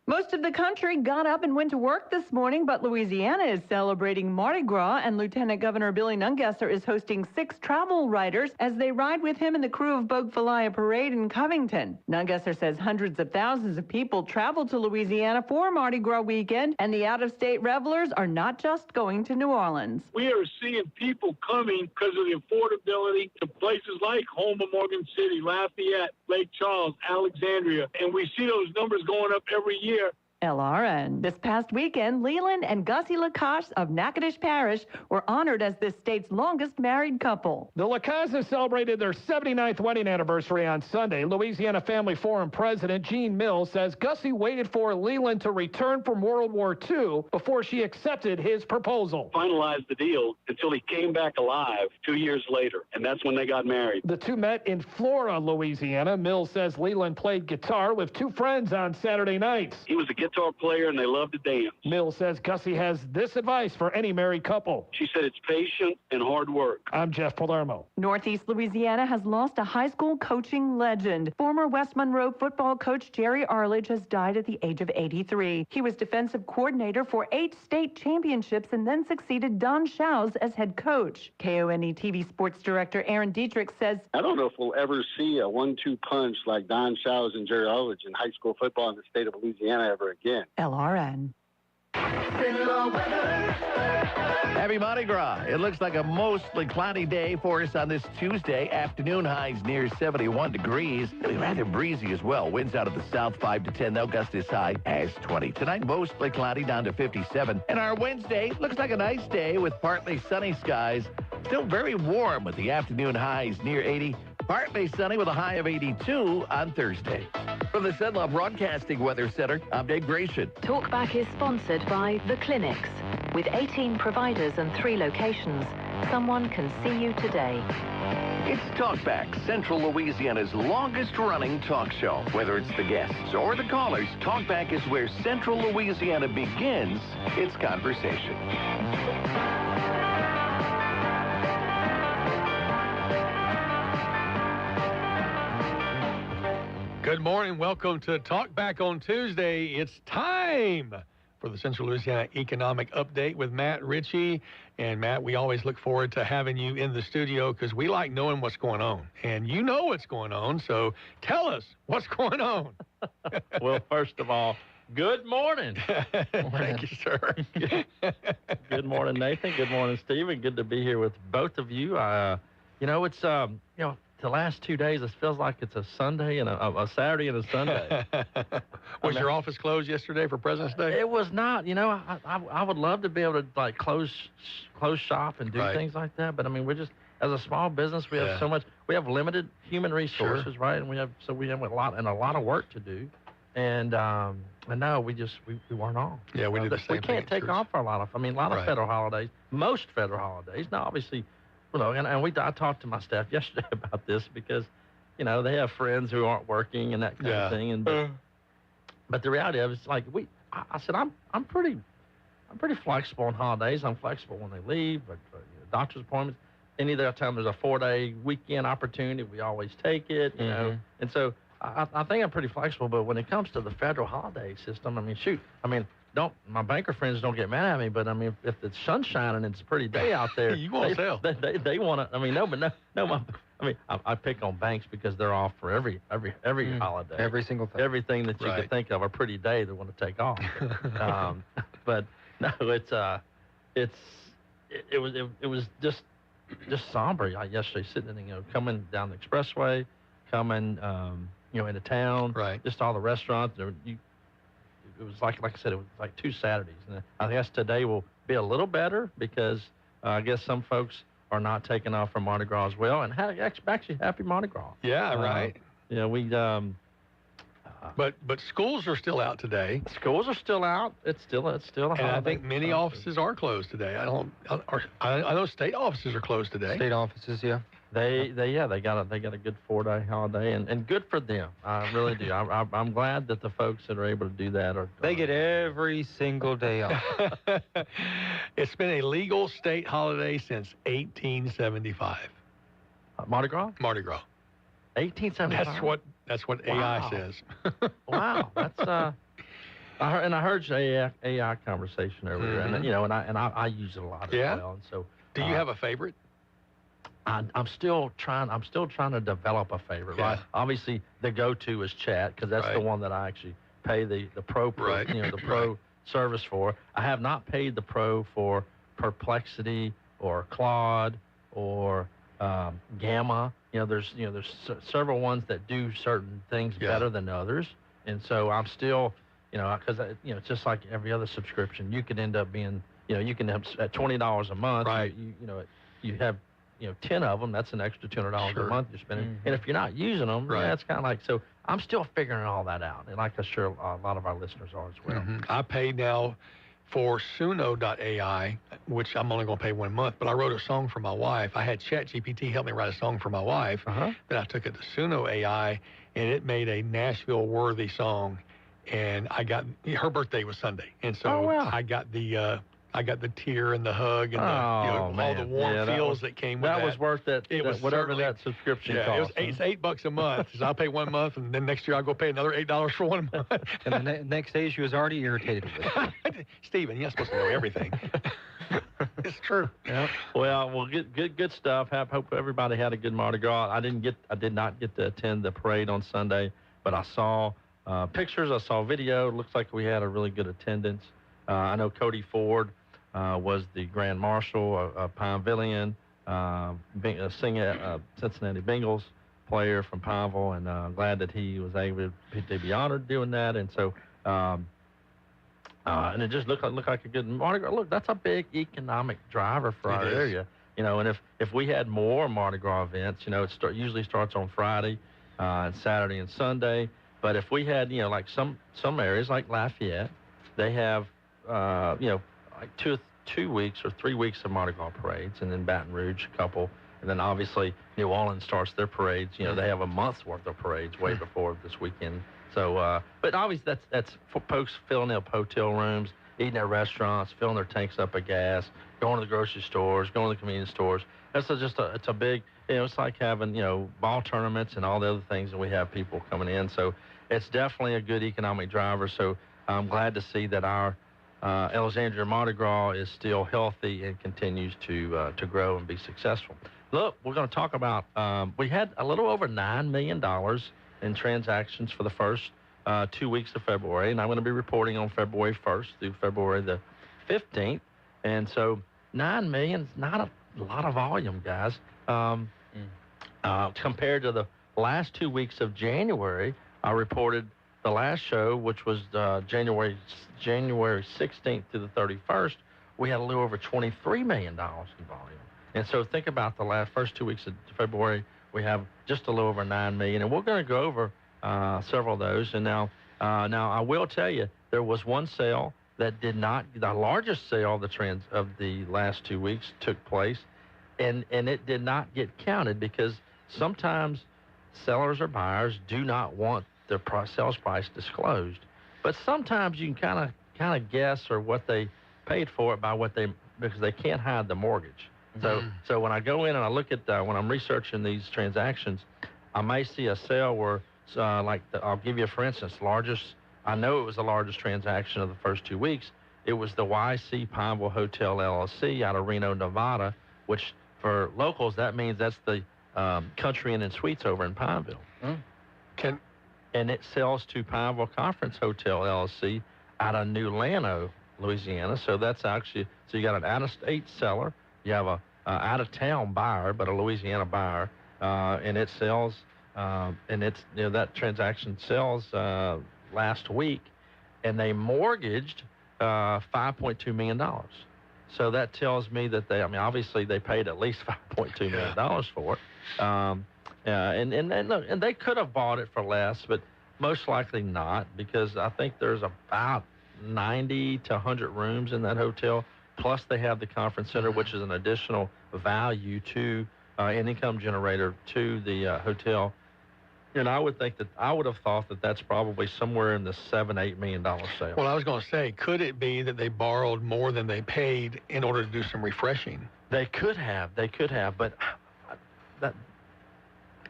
Most of the country got up and went to work this morning, but Louisiana is celebrating Mardi Gras, and Lieutenant Governor Billy Nungesser is hosting 6 travel riders as they ride with him in the crew of Bogfalia Parade in Covington. Nungesser says hundreds of thousands of people travel to Louisiana for Mardi Gras weekend, and the out-of-state revelers are not just going to New Orleans. We are seeing people coming because of the affordability to places like Houma, Morgan City, Lafayette, Lake Charles, Alexandria, and we see those numbers going up every year. LRN. This past weekend, Leland and Gussie Lacache of Natchitoches Parish were honored as this state's longest married couple. The Lacaches celebrated their 79th wedding anniversary on Sunday. Louisiana Family Forum President Gene Mills says Gussie waited for Leland to return from World War II before she accepted his proposal. Finalized the deal until he came back alive 2 years later, and that's when they got married. The two met in Flora, Louisiana. Mills says Leland played guitar with 2 friends on Saturday nights. He was a guitar player, and they loved to dance. Mills says Gussie has this advice for any married couple. She said it's patient and hard work. I'm Jeff Palermo. Northeast Louisiana has lost a high school coaching legend. Former West Monroe football coach Jerry Arledge has died at the age of 83. He was defensive coordinator for 8 state championships and then succeeded Don Shows as head coach. KONE TV sports director Aaron Dietrich says, I don't know if we'll ever see a 1-2 punch like Don Shows and Jerry Arledge in high school football in the state of Louisiana ever again. LRN. Happy Mardi Gras. It looks like a mostly cloudy day for us on this Tuesday. Afternoon highs near 71 degrees. It'll be rather breezy as well. Winds out of the south 5 to 10. They'll gust as high as 20. Tonight, mostly cloudy down to 57. And our Wednesday looks like a nice day with partly sunny skies. Still very warm with the afternoon highs near 80. Partly sunny with a high of 82 on Thursday. From the Cenla Broadcasting Weather Center, I'm Dave Gratian. Talkback is sponsored by The Clinics. With 18 providers and 3 locations, someone can see you today. It's Talkback, Central Louisiana's longest-running talk show. Whether it's the guests or the callers, Talkback is where Central Louisiana begins its conversation. Good morning. Welcome to Talk Back on Tuesday. It's time for the Central Louisiana Economic Update with Matt Ritchie. And Matt, we always look forward to having you in the studio because we like knowing what's going on. And you know what's going on, so tell us what's going on. Well, first of all, good morning. Thank you, sir. Good morning, Nathan. Good morning, Stephen. Good to be here with both of you. It's the last 2 days, it feels like it's a Sunday and a Saturday and a Sunday. Was your office closed yesterday for President's Day? It was not. I would love to be able to close shop and do things like that. But I mean, we're just, as a small business, we have so much. We have limited human resources, right? And we have a lot of work to do. And no, we weren't on. Yeah, we did the same thing. We can't take off for a lot of federal holidays. Most federal holidays. Now, obviously. I talked to my staff yesterday about this because, they have friends who aren't working and that kind of thing. And but the reality of it is like I said I'm pretty flexible on holidays. I'm flexible when they leave, but doctor's appointments. Any other time there's a 4-day weekend opportunity, we always take it. You know, and so I think I'm pretty flexible. But when it comes to the federal holiday system, my banker friends don't get mad at me, but I mean, if the sun's shining and it's a pretty day out there, you won't sell. They want to. My I mean, I pick on banks because they're off for every holiday. Every single thing. Everything that you could think of a pretty day they want to take off. But no, it was just somber yesterday, sitting, coming down the expressway, coming, into town. Right. Just all the restaurants. It was like I said, it was like 2 Saturdays. And I guess today will be a little better because I guess some folks are not taking off from Mardi Gras as well. And actually, happy Mardi Gras. Yeah, right. We. But schools are still out today. Schools are still out. It's still a holiday. And I think many offices are closed today. I know state offices are closed today. State offices, yeah. They got a good 4-day holiday, and good for them. I really do. I'm glad that the folks that are able to do that they get every single day off. It's been a legal state holiday since 1875. Mardi Gras? Mardi Gras. 1875. That's what AI says. Wow, that's I heard your AI conversation earlier, and I use it a lot as well. And so, do you have a favorite? I'm still trying to develop a favorite. Yeah. Right? Obviously, the go-to is Chat because that's the one that I actually pay the pro the pro service for. I have not paid the pro for Perplexity or Claude or Gamma. There's several ones that do certain things better than others, and so I'm still, because it's just like every other subscription. You could end up being, you can have at $20 a month. Right. You have 10 of them. That's an extra $200 a month you're spending. Mm-hmm. And if you're not using them, that's kind of like, so I'm still figuring all that out, and like I'm sure a lot of our listeners are as well. Mm-hmm. I pay now for Suno.ai, which I'm only going to pay 1 month, but I wrote a song for my wife. I had ChatGPT help me write a song for my wife. Then I took it to Suno AI, and it made a Nashville-worthy song. And her birthday was Sunday, and so I got the tear and the hug and all the warm feels that came with that. That was worth it. It was whatever that subscription cost. It's $8 a month. So I'll pay 1 month, and then next year I'll go pay another $8 for 1 month. And the next day she was already irritated with it. Stephen, you're not supposed to know everything. It's true. Yeah. Well, good stuff. Hope everybody had a good Mardi Gras. I did not get to attend the parade on Sunday, but I saw pictures. I saw video. It looks like we had a really good attendance. I know Cody Ford was the Grand Marshal of Pinevillian, Cincinnati Bengals player from Pineville, and I'm glad that he was able to be honored doing that. And so, and it just looked like a good Mardi Gras. Look, that's a big economic driver for our area. And if we had more Mardi Gras events, it usually starts on Friday, and Saturday and Sunday. But if we had, like some areas like Lafayette, they have, like 2 weeks or 3 weeks of Mardi Gras parades, and then Baton Rouge a couple, and then obviously New Orleans starts their parades. They have a month's worth of parades way before this weekend. So, but obviously that's for folks filling up hotel rooms, eating at restaurants, filling their tanks up of gas, going to the grocery stores, going to the convenience stores. It's a big, it's like having, ball tournaments and all the other things, and we have people coming in. So it's definitely a good economic driver. So I'm glad to see that our Alexandria Mardi Gras is still healthy and continues to grow and be successful. Look, we're going to talk about, we had a little over $9 million in transactions for the first 2 weeks of February, and I'm going to be reporting on February 1st through February the 15th. And so 9 million is not a lot of volume, guys. Compared to the last 2 weeks of January, I reported the last show, which was January 16th to the 31st, we had a little over $23 million in volume. And so think about the first 2 weeks of February, we have just a little over 9 million, and we're going to go over several of those. And now I will tell you, there was one sale that did not, the largest sale of the last 2 weeks took place, and it did not get counted because sometimes sellers or buyers do not want their sales price disclosed. But sometimes you can kind of guess or what they paid for it because they can't hide the mortgage. So when I go in and I look at when I'm researching these transactions, I may see a sale where I'll give you for instance, I know it was the largest transaction of the first 2 weeks. It was the YC Pineville Hotel LLC out of Reno, Nevada, which for locals that means that's the Country Inn and Suites over in Pineville. And it sells to Pineville Conference Hotel LLC out of New Llano, Louisiana. So that's actually, so you got an out-of-state seller, you have a out-of-town buyer, but a Louisiana buyer, and it sells, and it's, you know, that transaction sells last week, and they mortgaged $5.2 million. So that tells me that they, I mean, obviously they paid at least $5.2 million for it. And they could have bought it for less, but most likely not, because I think there's about 90 to 100 rooms in that hotel. Plus they have the conference center, which is an additional value to an income generator to the hotel. And I would think that, I would have thought that that's probably somewhere in the $7-8 million sale. Well, I was going to say, could it be that they borrowed more than they paid in order to do some refreshing? They could have, but that.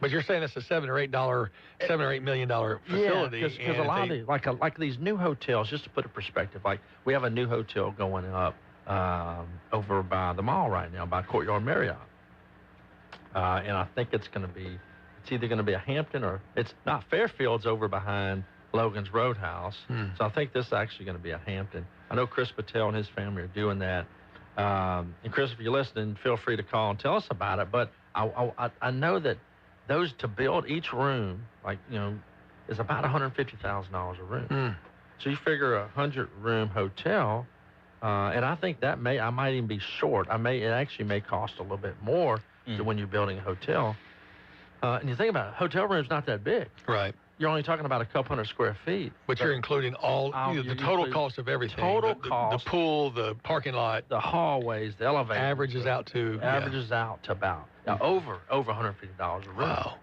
But you're saying it's a $7 or $8 million facility. Yeah, because a lot of these, like these new hotels, just to put it in perspective, like we have a new hotel going up over by the mall right now, by Courtyard Marriott, and I think it's going to be, it's either going to be a Hampton or it's not. Fairfield's over behind Logan's Roadhouse, so I think this is actually going to be a Hampton. I know Chris Patel and his family are doing that. And Chris, if you're listening, feel free to call and tell us about it. But I know that those to build each room, like, you know, is about $150,000 a room. So you figure a 100-room hotel, and I think that I might even be short. It actually may cost a little bit more than when you're building a hotel. And you think about it, hotel room's not that big. Right. You're only talking about a couple hundred square feet. But you're including the total cost of everything. Total cost. The pool, the parking lot. The hallways, the elevator. Averages out to about over $150 a room. Wow.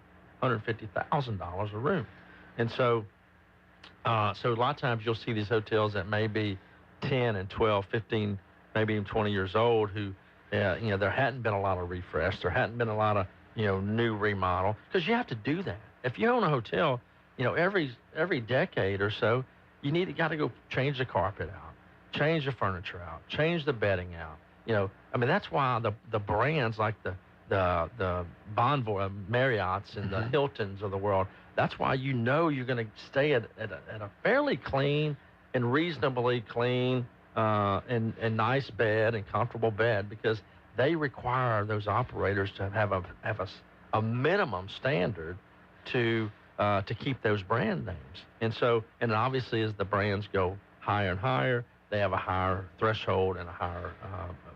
$150,000 a room. And so a lot of times you'll see these hotels that may be 10 and 12, 15, maybe even 20 years old who, you know, there hadn't been a lot of refresh. There hadn't been a lot of, you know, new remodel. Because you have to do that. If you own a hotel, you know, every decade or so, you got to go change the carpet out, change the furniture out, change the bedding out. You know, I mean, that's why the brands like the Bonvoy, Marriott's and the Hiltons of the world, that's why you know you're going to stay at a fairly clean and reasonably clean and nice bed and comfortable bed, because they require those operators to have a minimum standard to keep those brand names. And so, and obviously as the brands go higher and higher, they have a higher threshold and a higher,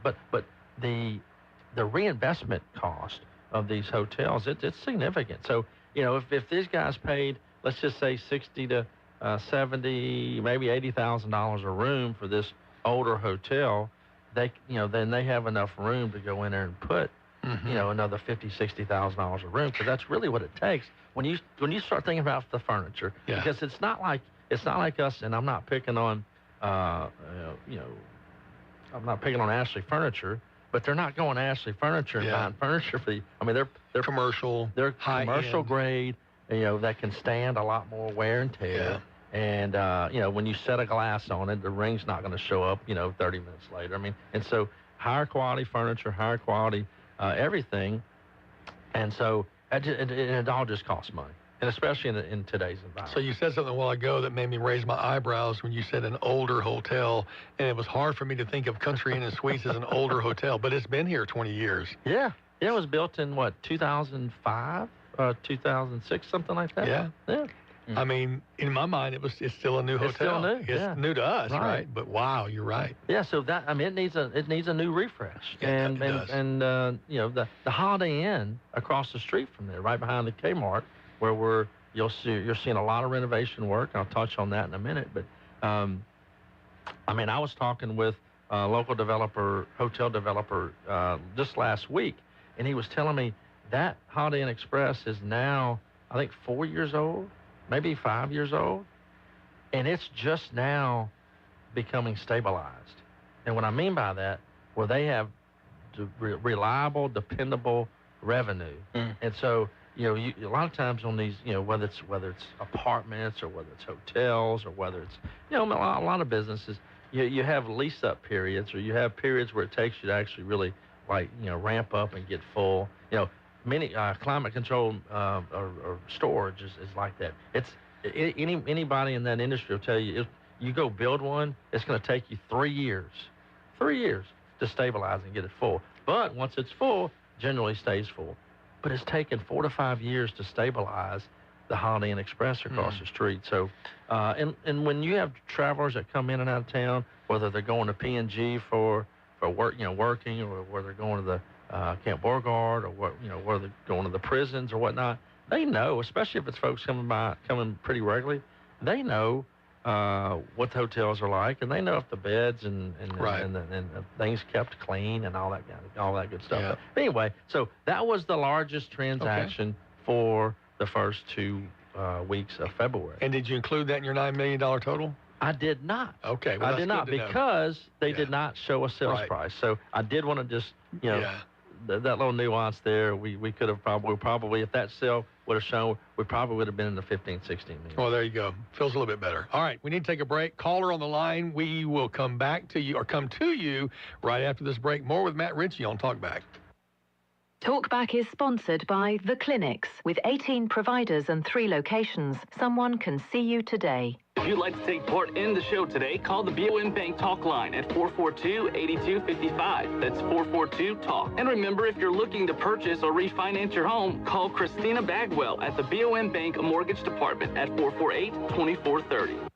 but the reinvestment cost of these hotels, it's significant. So, you know, if these guys paid, let's just say $60 to $70, maybe $80,000 a room for this older hotel, then they have enough room to go in there and put, you know, another $50,000, $60,000 a room, because that's really what it takes when you start thinking about the furniture. Because it's not like us, and I'm not picking on, you know, I'm not picking on Ashley Furniture. But they're not going to Ashley Furniture and buying furniture for I mean, they're commercial. They're commercial grade, you know, that can stand a lot more wear and tear. And, you know, when you set a glass on it, the ring's not going to show up, you know, 30 minutes later. I mean, and so higher quality furniture, higher quality everything. And so it all just costs money. And especially in today's environment. So you said something a while ago that made me raise my eyebrows when you said an older hotel, and it was hard for me to think of Country Inn and Suites as an older hotel, but it's been here 20 years. Yeah. It was built in, 2005, 2006, something like that? Yeah. I mean, in my mind, it's still a new hotel. It's still new. It's new to us, right? But wow, you're right. Yeah, so that, I mean, it needs a new refresh. Yeah, it does. And you know, the Holiday Inn across the street from there, right behind the Kmart, where you're seeing a lot of renovation work. I'll touch on that in a minute. But I mean, I was talking with a local hotel developer, just last week, and he was telling me that Holiday Inn Express is now, I think, 4 years old, maybe 5 years old, and it's just now becoming stabilized. And what I mean by that, well, they have reliable, dependable revenue, and so, you know, a lot of times on these, you know, whether it's apartments or whether it's hotels or whether it's, you know, a lot of businesses, you have lease-up periods, or you have periods where it takes you to actually really, like, you know, ramp up and get full. You know, many climate-controlled or storage is like that. Anybody in that industry will tell you, if you go build one, it's going to take you 3 years. 3 years to stabilize and get it full. But once it's full, generally stays full. But it's taken 4 to 5 years to stabilize the Holiday Inn Express across the street. So, and when you have travelers that come in and out of town, whether they're going to P&G for work, working, or whether they're going to the Camp Beauregard, or whether they're going to the prisons or whatnot, they know, especially if it's folks coming pretty regularly, they know what the hotels are like, and they know if the beds and things kept clean and all that good stuff. Yeah. But anyway, so that was the largest transaction for the first 2 weeks of February. And did you include that in your $9 million total? I did not. Okay, well, I did not, because they did not show a sales price. So I did want to just, that little nuance there. We could have probably, if that sale would have shown, we probably would have been in the 15, 16 million. Well, there you go. Feels a little bit better. All right, we need to take a break. Caller on the line. We will come to you right after this break. More with Matt Ritchie on Talkback. Talkback is sponsored by The Clinics. With 18 providers and 3 locations, someone can see you today. If you'd like to take part in the show today, call the BOM Bank Talk line at 442-8255. That's 442-TALK. And remember, if you're looking to purchase or refinance your home, call Christina Bagwell at the BOM Bank Mortgage Department at 448-2430.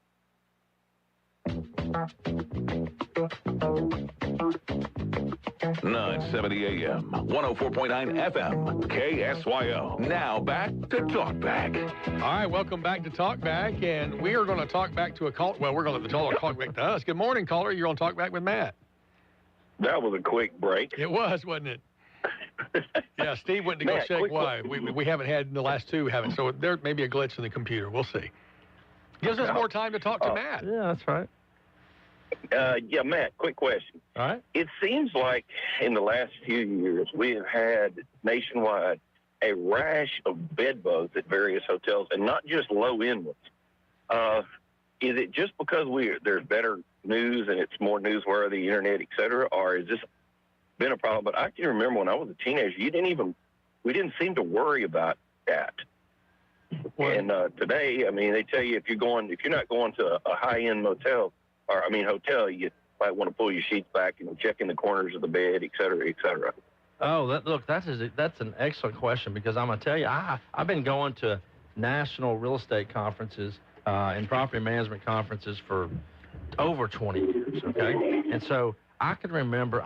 970 AM, 104.9 FM, KSYO. Now back to Talkback. All right, welcome back to Talkback, and we are going to talk back to a call. Well, we're going to let the caller talk back to us. Good morning, caller. You're on Talkback with Matt. That was a quick break. It was, wasn't it? Yeah, Steve went to go check why. We haven't had in the last 2, haven't. So there may be a glitch in the computer. We'll see. Gives us more time to talk to Matt. Yeah, that's right. Yeah, Matt, quick question. All right. It seems like in the last few years we have had nationwide a rash of bed bugs at various hotels, and not just low-end ones. Is it just because there's better news and it's more newsworthy, internet, et cetera, or has this been a problem? But I can remember when I was a teenager, we didn't seem to worry about that. And today, I mean, they tell you if you're not going to a high-end hotel, you might want to pull your sheets back and check in the corners of the bed, et cetera, et cetera. Oh, that's an excellent question, because I'm going to tell you, I've been going to national real estate conferences and property management conferences for over 20 years, okay? And so I can remember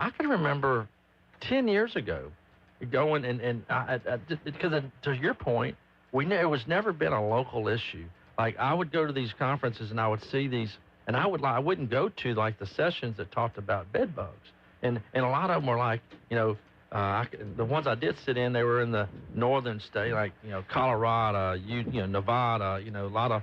10 years ago going because to your point, it was never been a local issue. Like, I would go to these conferences and I would see these, and I wouldn't go to like the sessions that talked about bed bugs, and a lot of them were like, the ones I did sit in, they were in the northern state, like Colorado, Nevada, a lot of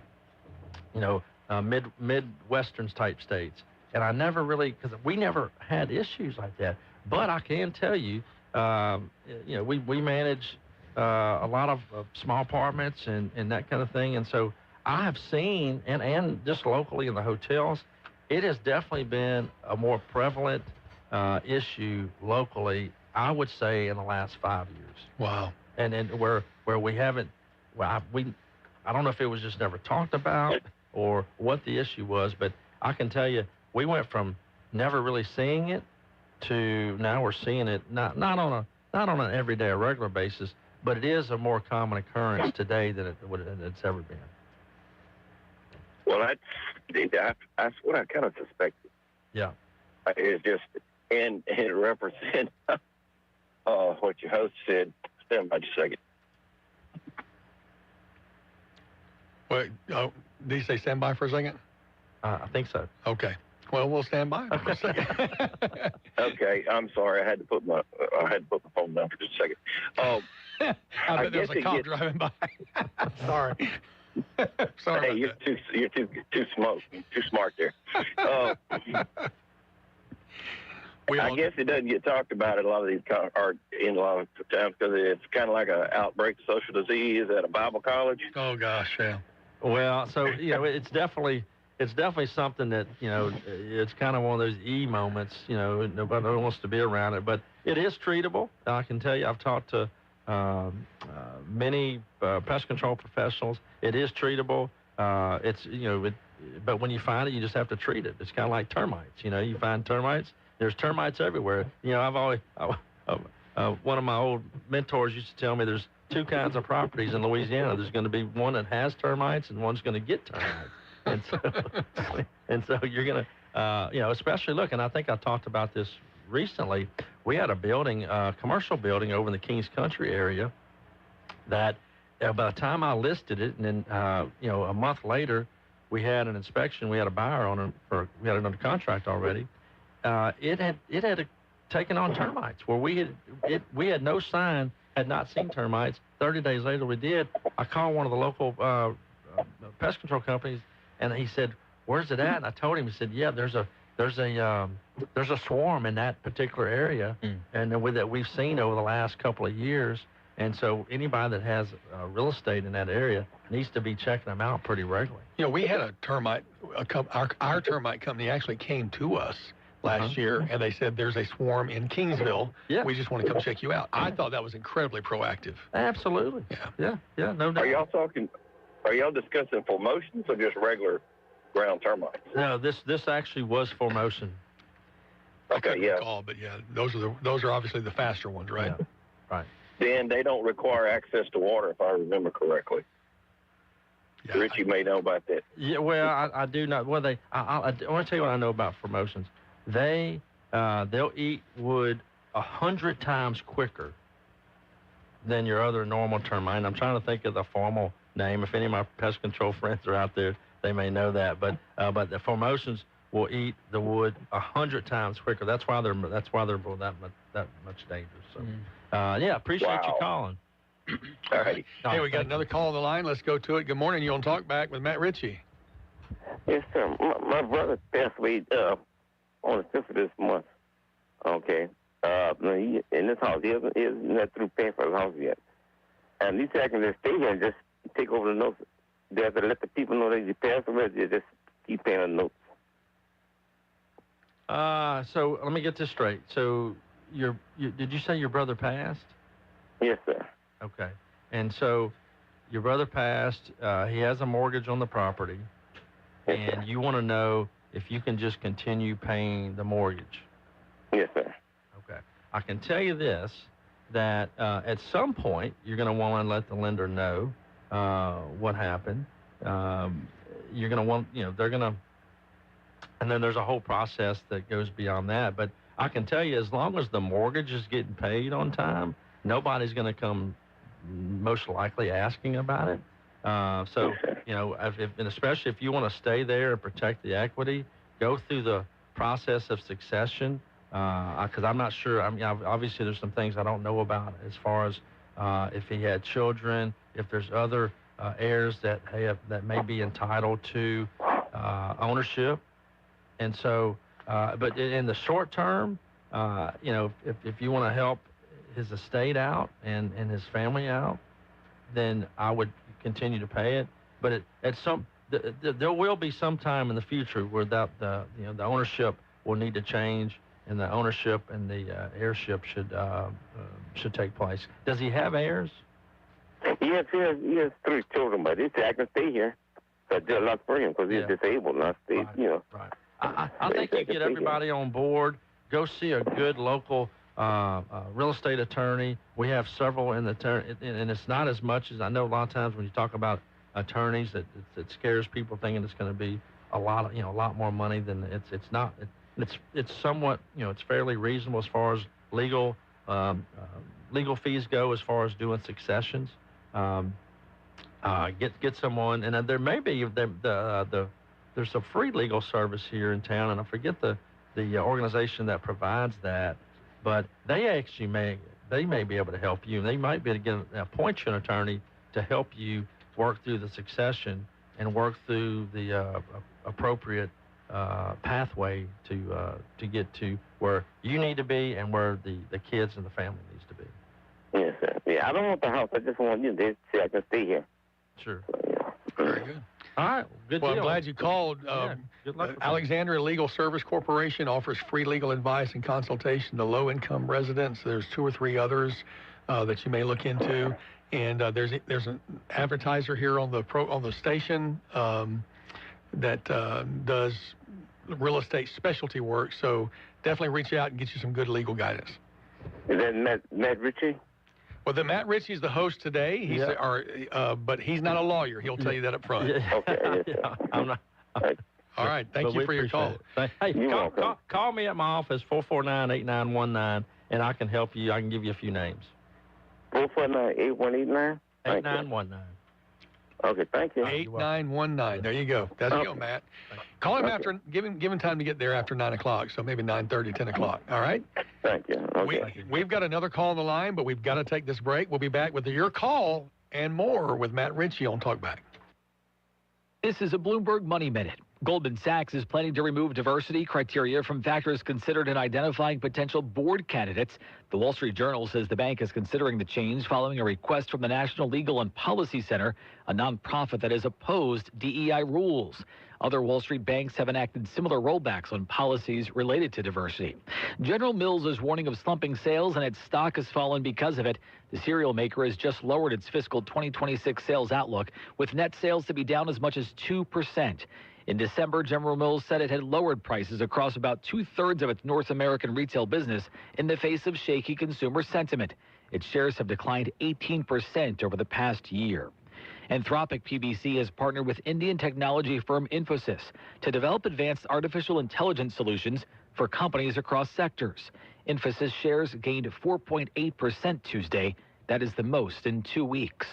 Midwestern type states, and I never really, because we never had issues like that. But I can tell you, we manage a lot of small apartments and that kind of thing, and so I have seen, and just locally in the hotels, it has definitely been a more prevalent issue locally, I would say, in the last 5 years. Wow. And where we haven't, I don't know if it was just never talked about or what the issue was, but I can tell you, we went from never really seeing it to now we're seeing it not on an everyday or regular basis, but it is a more common occurrence today than it's ever been. Well, that's what I kind of suspected. Yeah. It's just, and it represents what your host said. Stand by just a second. Wait, did he say stand by for a second? I think so. Okay. Well, we'll stand by for a second. Okay, I'm sorry. I had to put my phone down for just a second. I bet there's a cop driving by. Sorry. Sorry. Hey, you're too smart there. I guess it doesn't get talked about at a lot of these in a lot of times because it's kind of like an outbreak of social disease at a Bible college. Oh gosh, yeah. Well, so it's definitely something that it's kind of one of those moments. Nobody wants to be around it, but it is treatable. I can tell you, I've talked to many pest control professionals. It is treatable. But when you find it, you just have to treat it. It's kind of like termites. You find termites. There's termites everywhere. I've always one of my old mentors used to tell me there's two kinds of properties in Louisiana. There's going to be one that has termites and one's going to get termites. and so you're going to, especially look. And I think I talked about this recently. We had a building, commercial building over in the Kings Country area that by the time I listed it, and then, a month later, we had an inspection. We had a buyer on it. We had it under contract already. It had taken on termites where we had no sign, had not seen termites. 30 days later, we did. I called one of the local pest control companies, and he said, "Where's it at?" And I told him. He said, "Yeah, there's a swarm in that particular area, and that we've seen over the last couple of years." And so anybody that has real estate in that area needs to be checking them out pretty regularly. We had a termite, our termite company actually came to us last year, and they said there's a swarm in Kingsville. Yeah. We just want to come check you out. I thought that was incredibly proactive. Absolutely. Yeah, no doubt. Are y'all discussing Formotions or just regular ground termites? No, this actually was Formosan. I couldn't recall, but yeah, those are obviously the faster ones, right? Yeah. Right. Then they don't require access to water, if I remember correctly. Yeah, Richie may know about that. Yeah, well, I do know. Well, I want to tell you what I know about Formosan's. They'll eat wood 100 times quicker than your other normal termite. I'm trying to think of the formal name. If any of my pest control friends are out there, they may know that. But the Formosan's will eat the wood 100 times quicker. That's why they're that much dangerous. So, appreciate you calling. All right. Hey, we got another call on the line. Let's go to it. Good morning. You're on Talk Back with Matt Ritchie. Yes, sir. My brother passed away on the 5th of this month. Okay. He, in this house, he hasn't through paying for his house yet. And he said I can just stay here and just take over the notes. They have to let the people know that he passed away. They just keep paying the notes. So let me get this straight. So did you say your brother passed? Yes, sir. Okay. And so your brother passed. He has a mortgage on the property. Yes, and you want to know if you can just continue paying the mortgage. Yes, sir. Okay. I can tell you this, that at some point you're going to want to let the lender know what happened. You're going to want, they're going to, and then there's a whole process that goes beyond that. But I can tell you, as long as the mortgage is getting paid on time, nobody's going to come most likely asking about it. And especially if you want to stay there and protect the equity, go through the process of succession. Because I'm not sure. I mean, obviously there's some things I don't know about as far as if he had children, if there's other heirs that may be entitled to ownership. And so, but in the short term, if you want to help his estate out and his family out, then I would continue to pay it. But there will be some time in the future where the ownership will need to change, and the ownership and the heirship should take place. Does he have heirs? Yes, he has 3 children, but he said I can stay here. So I did a lot for him because he's disabled, and I stayed, Right. I think you get everybody on board. Go see a good local real estate attorney. We have several in the and it's not as much as I know. A lot of times when you talk about attorneys, that scares people, thinking it's going to be a lot more money than it's not. It's somewhat, it's fairly reasonable as far as legal fees go, as far as doing successions. Get someone, and there may be there's a free legal service here in town, and I forget the organization that provides that, but they actually may be able to help you. They might be able to appoint you an attorney to help you work through the succession and work through the appropriate pathway to get to where you need to be and where the kids and the family needs to be. Yes, sir. Yeah, I don't want the house. I just want you to say I can stay here. Sure. So, yeah. Very good. All right. Good well, deal. I'm glad you called. Good luck. Alexandria Legal Service Corporation offers free legal advice and consultation to low-income residents. There's 2 or 3 others. that you may look into. And there's an advertiser here on the station that does real estate specialty work. So definitely reach out and get you some good legal guidance. Is that Matt Ritchie? Well, Matt Ritchie's the host today. He's but he's not a lawyer. He'll tell you that up front. Yeah. Okay. Yes, I'm not. All right. Thank you for your call. Hey, call me at my office, 449-8919, and I can help you. I can give you a few names. 449-8189? 8919. Okay, thank you. 8919. There you go. That's you, Matt. Call him after, give him time to get there after 9 o'clock, so maybe 9:30, 10 o'clock. All right? Thank you. Okay. We've got another call on the line, but we've got to take this break. We'll be back with your call and more with Matt Ritchie on Talkback. This is a Bloomberg Money Minute. Goldman Sachs is planning to remove diversity criteria from factors considered in identifying potential board candidates. The Wall Street Journal says the bank is considering the change following a request from the National Legal and Policy Center, a nonprofit that has opposed DEI rules. Other Wall Street banks have enacted similar rollbacks on policies related to diversity. General Mills is warning of slumping sales, and its stock has fallen because of it. The cereal maker has just lowered its fiscal 2026 sales outlook, with net sales to be down as much as 2%. In December, General Mills said it had lowered prices across about 2/3 of its North American retail business in the face of shaky consumer sentiment. Its shares have declined 18% over the past year. Anthropic PBC has partnered with Indian technology firm Infosys to develop advanced artificial intelligence solutions for companies across sectors. Infosys shares gained 4.8% Tuesday. That is the most in 2 weeks.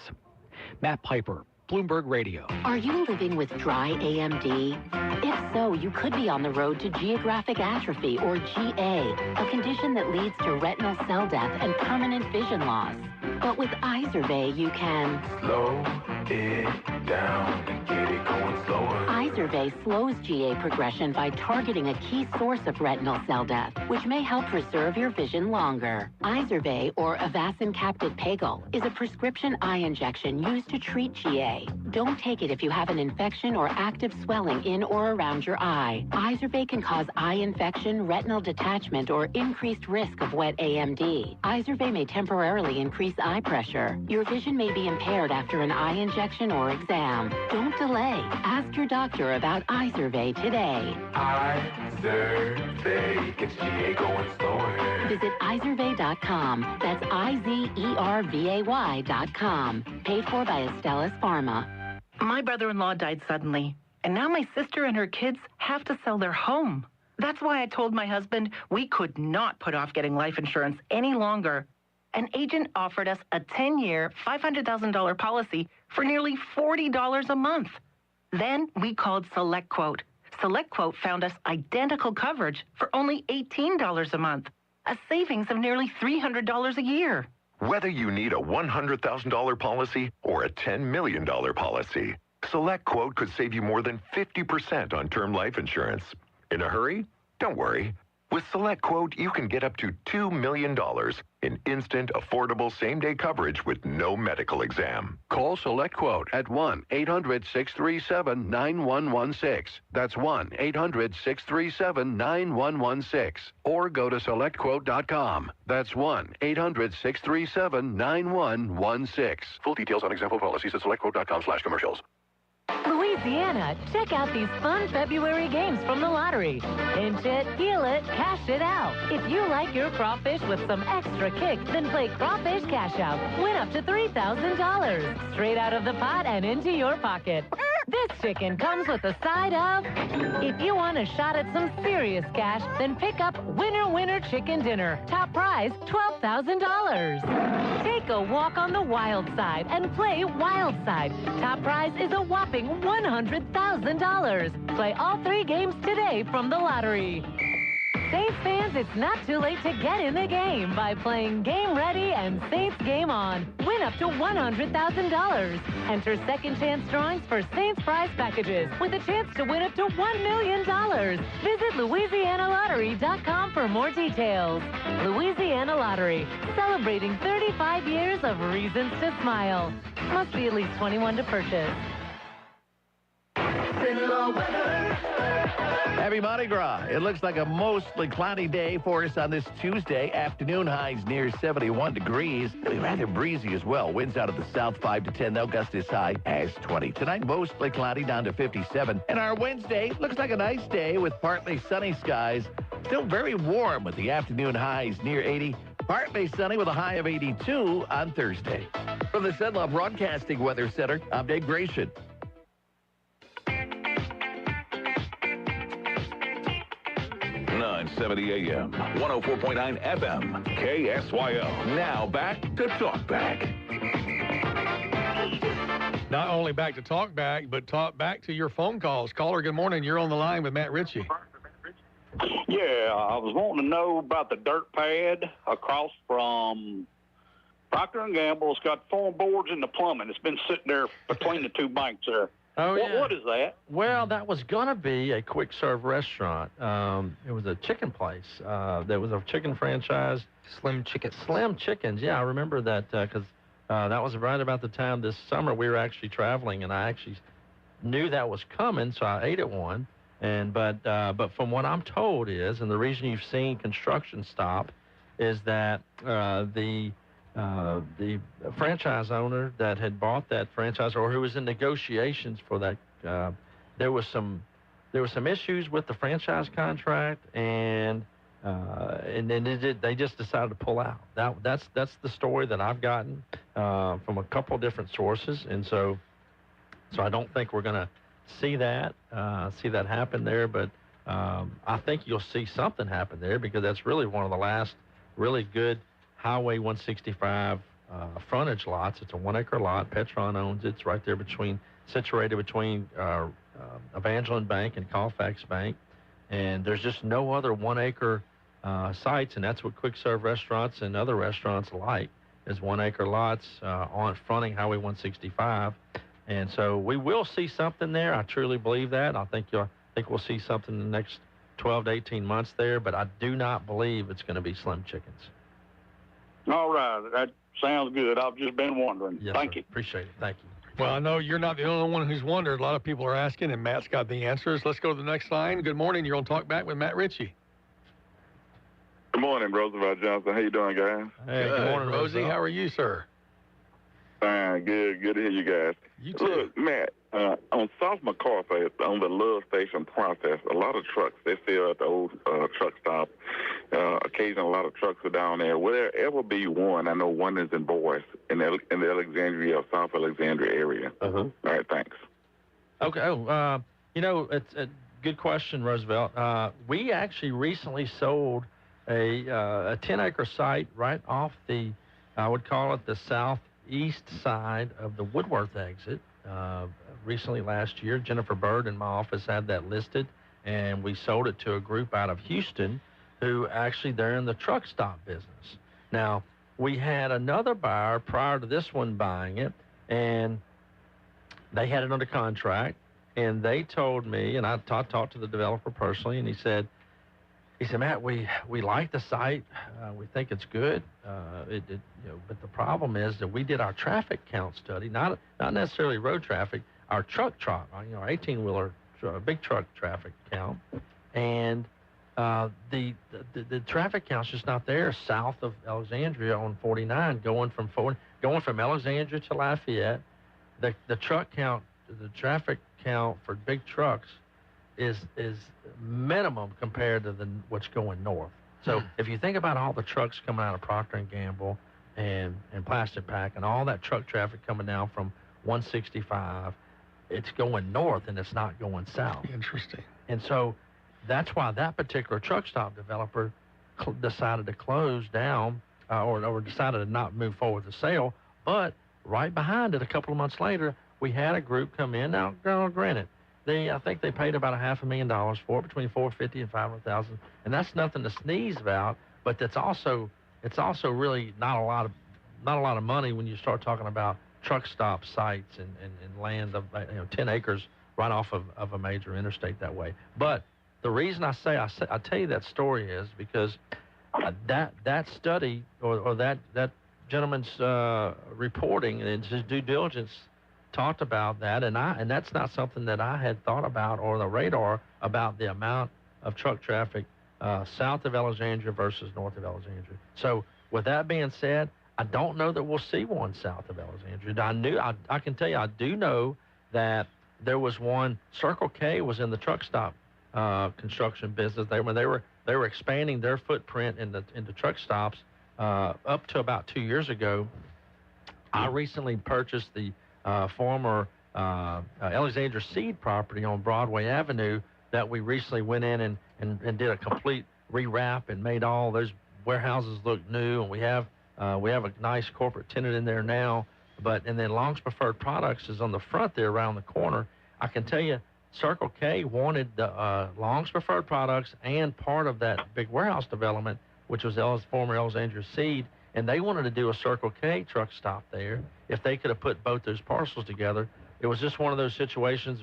Matt Piper, Bloomberg Radio. Are you living with dry AMD? If so, you could be on the road to geographic atrophy, or GA, a condition that leads to retinal cell death and permanent vision loss. But with Izervay, you can slow it down and get it going slower. Izervay slows GA progression by targeting a key source of retinal cell death, which may help preserve your vision longer. Izervay, or Avastin Capted Pagel, is a prescription eye injection used to treat GA. Don't take it if you have an infection or active swelling in or around your eye. Izervay can cause eye infection, retinal detachment, or increased risk of wet AMD. Izervay may temporarily increase eye pressure. Your vision may be impaired after an eye injection or exam. Don't delay. Ask your doctor about Izervay today. Izervay gets GA going slower. Visit Izervay.com. That's IZERVAY.com. Paid for by Astellas Pharma. My brother-in-law died suddenly, and now my sister and her kids have to sell their home. That's why I told my husband we could not put off getting life insurance any longer. An agent offered us a 10-year, $500,000 policy for nearly $40 a month. Then we called SelectQuote. SelectQuote found us identical coverage for only $18 a month, a savings of nearly $300 a year. Whether you need a $100,000 policy or a $10 million policy, SelectQuote could save you more than 50% on term life insurance. In a hurry? Don't worry. With SelectQuote, you can get up to $2 million in instant, affordable same-day coverage with no medical exam. Call SelectQuote at 1-800-637-9116. That's 1-800-637-9116. Or go to SelectQuote.com. That's 1-800-637-9116. Full details on example policies at SelectQuote.com/commercials. Louisiana, check out these fun February games from the lottery. Pinch it, peel it, cash it out. If you like your crawfish with some extra kick, then play Crawfish Cash Out. Win up to $3,000. Straight out of the pot and into your pocket. This chicken comes with a side of... If you want a shot at some serious cash, then pick up Winner Winner Chicken Dinner. Top prize, $12,000. Take a walk on the wild side and play Wild Side. Top prize is a whopping $100,000. Play all 3 games today from the lottery. Saints fans, it's not too late to get in the game by playing Game Ready and Saints Game On. Win up to $100,000. Enter second chance drawings for Saints prize packages with a chance to win up to $1 million. Visit LouisianaLottery.com for more details. Louisiana Lottery, celebrating 35 years of reasons to smile. Must be at least 21 to purchase. mother-in-law weather. Happy Mardi Gras. It looks like a mostly cloudy day for us on this Tuesday. Afternoon highs near 71 degrees. It'll be rather breezy as well. Winds out of the south 5 to 10. They'll gust as high as 20. Tonight, mostly cloudy down to 57. And our Wednesday looks like a nice day with partly sunny skies. Still very warm with the afternoon highs near 80. Partly sunny with a high of 82 on Thursday. From the Cenla Broadcasting Weather Center, I'm Dave Gratian. 970 AM, 104.9 FM, KSYO. Now back to Talk Back. Not only back to Talk Back, but talk back to your phone calls. Caller, good morning. You're on the line with Matt Ritchie. Yeah, I was wanting to know about the dirt pad across from Procter & Gamble. It's got foam boards in the plumbing. It's been sitting there between the two banks there. Oh, yeah. What is that? Well, that was going to be a quick serve restaurant. It was a chicken place. There was a chicken franchise. Slim Chicken. Slim Chickens. Yeah, I remember that because that was right about the time this summer we were actually traveling, and I actually knew that was coming, so I ate at one. But from what I'm told is, and the reason you've seen construction stop, is that the franchise owner that had bought that franchise, or who was in negotiations for that, there was some issues with the franchise contract, and then they just decided to pull out. That's the story that I've gotten from a couple different sources, and so I don't think we're going to see that happen there, but I think you'll see something happen there because that's really one of the last really good Highway 165 frontage lots. It's a 1 acre lot. Petron owns it. It's right there situated between Evangeline Bank and Colfax Bank, and there's just no other 1 acre sites, and that's what quick serve restaurants and other restaurants like, is 1 acre lots on fronting Highway 165. And so we will see something there. I truly believe that. I think we'll see something in the next 12 to 18 months there, but I do not believe it's going to be Slim Chickens. All right. That sounds good. I've just been wondering. Yes, Thank sir. you. Appreciate it. Thank you. Well, I know you're not the only one who's wondered. A lot of people are asking, and Matt's got the answers. Let's go to the next line. Good morning. You're on Talk Back with Matt Ritchie. Good morning, Roosevelt Johnson. How you doing, guys? Hey, good morning, Rosie. How are you, sir? Fine, good. Good to hear you guys. You too. Look, Matt, on South MacArthur, on the Love Station process, a lot of trucks, they still at the old truck stop. Occasionally, a lot of trucks are down there. Will there ever be one? I know one is in Boyce, in the Alexandria or South Alexandria area. All right, thanks. Okay. It's a good question, Roosevelt. We actually recently sold a 10 acre site right off the, I would call it the southeast side of the Woodworth exit. Recently last year, Jennifer Bird in my office had that listed, and we sold it to a group out of Houston who actually they're in the truck stop business. Now, we had another buyer prior to this one buying it, and they had it under contract, and they told me, and I talked to the developer personally, and he said, Matt, we like the site. We think it's good. But the problem is that we did our traffic count study, not necessarily road traffic, our truck, our 18-wheeler, big truck traffic count, and the traffic count's just not there south of Alexandria on 49, going from Alexandria to Lafayette. The truck count, the traffic count for big trucks is minimum compared to what's going north. So if you think about all the trucks coming out of Procter & Gamble and Plastic Pack and all that truck traffic coming down from 165, it's going north and it's not going south. Interesting. And so that's why that particular truck stop developer decided to close down or decided to not move forward with the sale. But right behind it, a couple of months later, we had a group come in. Now, granted, I think they paid about $500,000 for it, between $450,000 and $500,000, and that's nothing to sneeze about. But it's also really not a lot of money when you start talking about truck stop sites and land of 10 acres right off of a major interstate that way. But the reason I tell you that story is because that study or that gentleman's reporting and his due diligence talked about that, and that's not something that I had thought about or the radar about the amount of truck traffic south of Alexandria versus north of Alexandria. So with that being said, I don't know that we'll see one south of Alexandria. I can tell you, I do know that there was one. Circle K was in the truck stop construction business. They were expanding their footprint in the truck stops up to about 2 years ago. I recently purchased the former Alexandria Seed property on Broadway Avenue that we recently went in and did a complete rewrap and made all those warehouses look new, and we have a nice corporate tenant in there now. And then Long's Preferred Products is on the front there around the corner. I can tell you, Circle K wanted the Long's Preferred Products and part of that big warehouse development, which was former Alexandria Seed, and they wanted to do a Circle K truck stop there. If they could have put both those parcels together, it was just one of those situations.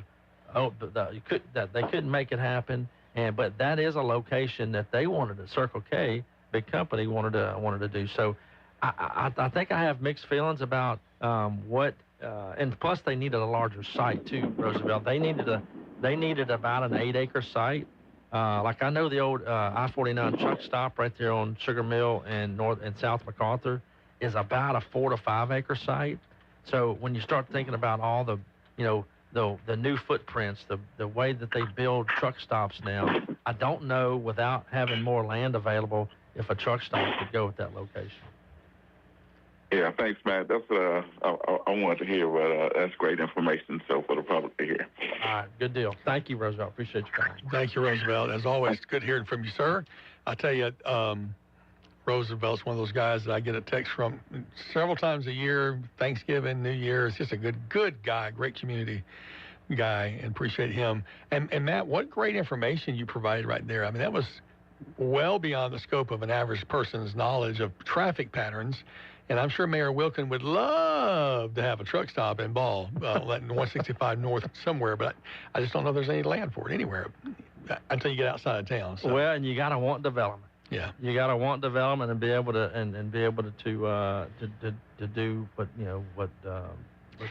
That they couldn't make it happen, but that is a location that they wanted. A Circle K, big company, wanted to do. So I think I have mixed feelings about and plus they needed a larger site too, Roosevelt. They needed about an 8-acre site. Like I know the old I-49 truck stop right there on Sugar Mill and North and South MacArthur is about a 4 to 5 acre site. So when you start thinking about all the the new footprints, the way that they build truck stops now, I don't know without having more land available if a truck stop could go at that location. Yeah, thanks, Matt. That's I wanted to hear, but that's great information, so for the public to hear. All right, good deal. Thank you, Roosevelt. Appreciate your time. Thank you, Roosevelt. As always, good hearing from you, sir. I tell you, Roosevelt's one of those guys that I get a text from several times a year, Thanksgiving, New Year. It's just a good guy, great community guy, and appreciate him. And Matt, what great information you provided right there. I mean, that was well beyond the scope of an average person's knowledge of traffic patterns. And I'm sure Mayor Wilkin would love to have a truck stop in Ball, 165 North somewhere, but I just don't know if there's any land for it anywhere until you get outside of town. So. Well, and you got to want development. Yeah, you got to want development and be able to and be able to do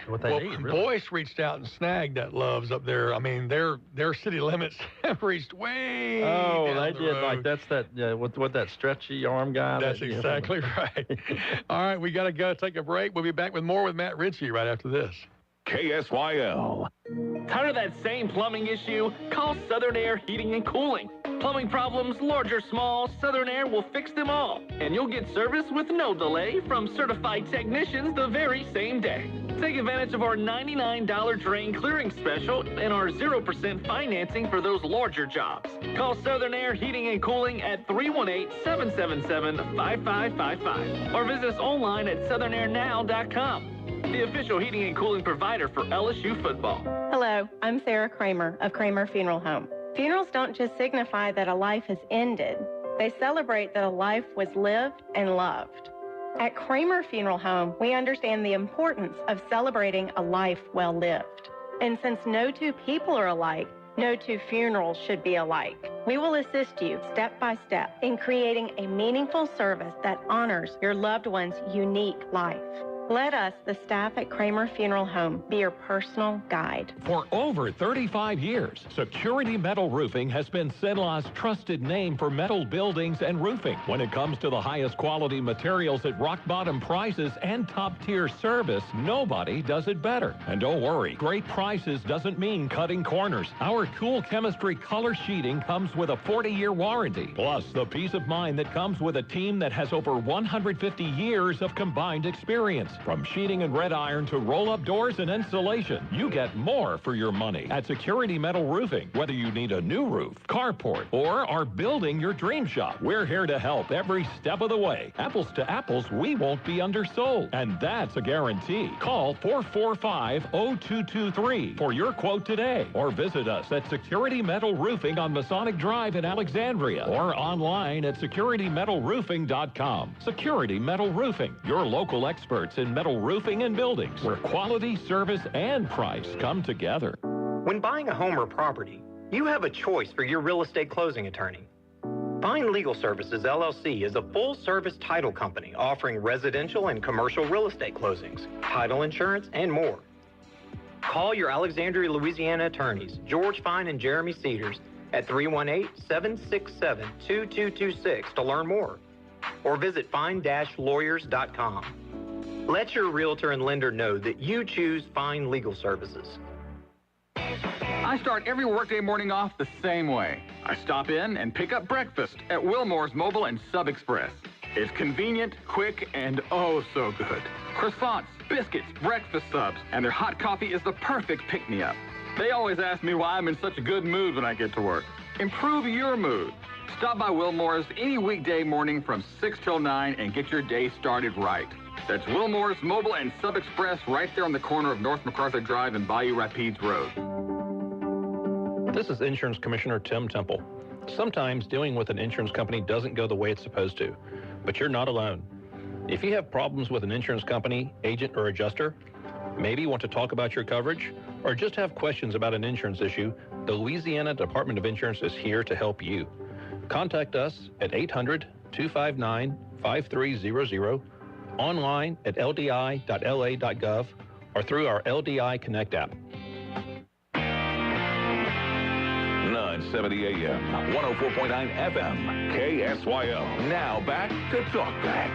what they need. Really. Boyce reached out and snagged that Loves up there. I mean, their city limits have reached way. Oh, down they the did. road. Like that's that with that stretchy arm guy. That's exactly right. All right, we got to go take a break. We'll be back with more with Matt Ritchie right after this. KSYL. Tired of that same plumbing issue? Call Southern Air Heating and Cooling. Plumbing problems, large or small, Southern Air will fix them all. And you'll get service with no delay from certified technicians the very same day. Take advantage of our $99 drain clearing special and our 0% financing for those larger jobs. Call Southern Air Heating and Cooling at 318-777-5555 or visit us online at southernairnow.com. The official heating and cooling provider for LSU football. Hello, I'm Sarah Kramer of Kramer Funeral Home. Funerals don't just signify that a life has ended. They celebrate that a life was lived and loved. At Kramer Funeral Home, we understand the importance of celebrating a life well lived. And since no two people are alike, no two funerals should be alike. We will assist you step by step in creating a meaningful service that honors your loved one's unique life. Let us, the staff at Kramer Funeral Home, be your personal guide. For over 35 years, Security Metal Roofing has been Cenla's trusted name for metal buildings and roofing. When it comes to the highest quality materials at rock-bottom prices and top-tier service, nobody does it better. And don't worry, great prices doesn't mean cutting corners. Our Cool Chemistry color sheeting comes with a 40-year warranty, plus the peace of mind that comes with a team that has over 150 years of combined experience. From sheeting and red iron to roll-up doors and insulation, you get more for your money at Security Metal Roofing. Whether you need a new roof, carport, or are building your dream shop, we're here to help every step of the way. Apples to apples, we won't be undersold, and that's a guarantee. Call 445-0223 for your quote today, or visit us at Security Metal Roofing on Masonic Drive in Alexandria, or online at securitymetalroofing.com. Security Metal Roofing, your local experts in metal roofing and buildings, where quality, service, and price come together. When buying a home or property, you have a choice for your real estate closing attorney. Vine Legal Services, LLC is a full-service title company offering residential and commercial real estate closings, title insurance, and more. Call your Alexandria, Louisiana attorneys, George Fine and Jeremy Cedars, at 318-767-2226 to learn more, or visit fine-lawyers.com. Let your realtor and lender know that you choose Fine Legal Services. I start every workday morning off the same way. I stop in and pick up breakfast at Wilmore's Mobile and Sub Express. It's convenient, quick, and oh so good. Croissants, biscuits, breakfast subs, and their hot coffee is the perfect pick-me-up. They always ask me why I'm in such a good mood when I get to work. Improve your mood. Stop by Wilmore's any weekday morning from 6 till 9 and get your day started right. That's Wilmore's Mobile and Sub Express right there on the corner of North MacArthur Drive and Bayou Rapides Road. This is Insurance Commissioner Tim Temple. Sometimes dealing with an insurance company doesn't go the way it's supposed to, but you're not alone. If you have problems with an insurance company, agent, or adjuster, maybe want to talk about your coverage, or just have questions about an insurance issue, the Louisiana Department of Insurance is here to help you. Contact us at 800-259-5300, online at ldi.la.gov, or through our LDI Connect app. 970 AM, 104.9 FM, KSYO. Now back to Talk Back.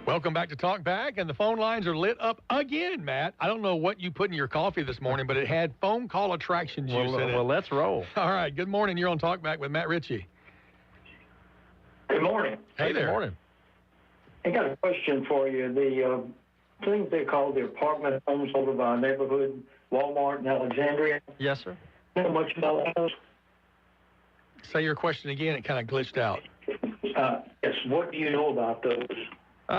Welcome back to Talk Back, and the phone lines are lit up again, Matt. I don't know what you put in your coffee this morning, but it had phone call attraction juice in it. Well, let's roll. All right, good morning. You're on Talk Back with Matt Ritchie. Good morning. Hey there. Good morning. I got a question for you. The things they call the apartment homes over by our neighborhood, Walmart in Alexandria. Yes, sir. Know much about those? Say your question again. It kind of glitched out. Yes. What do you know about those? We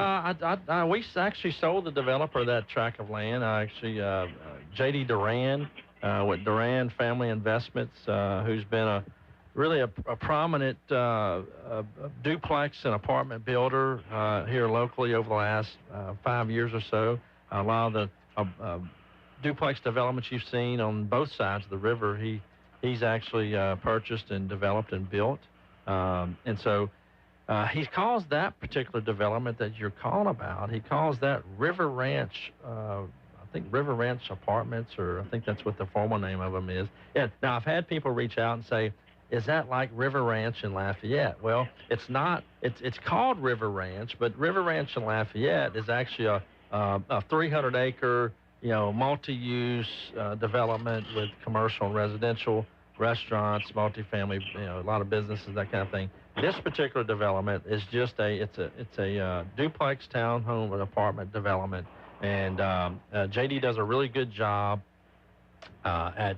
actually sold the developer that tract of land. J.D. Duran with Duran Family Investments, who's been really a prominent duplex and apartment builder here locally over the last 5 years or so. A lot of the duplex developments you've seen on both sides of the river, he's actually purchased and developed and built. And so he calls that particular development that you're calling about, he calls that River Ranch, I think River Ranch Apartments, or I think that's what the formal name of them is. Yeah. Now, I've had people reach out and say, is that like River Ranch in Lafayette? Well, it's not. It's called River Ranch, but River Ranch in Lafayette is actually a 300-acre, multi-use development with commercial and residential, restaurants, multifamily, a lot of businesses, that kind of thing. This particular development is just a duplex townhome and apartment development, and JD does a really good job at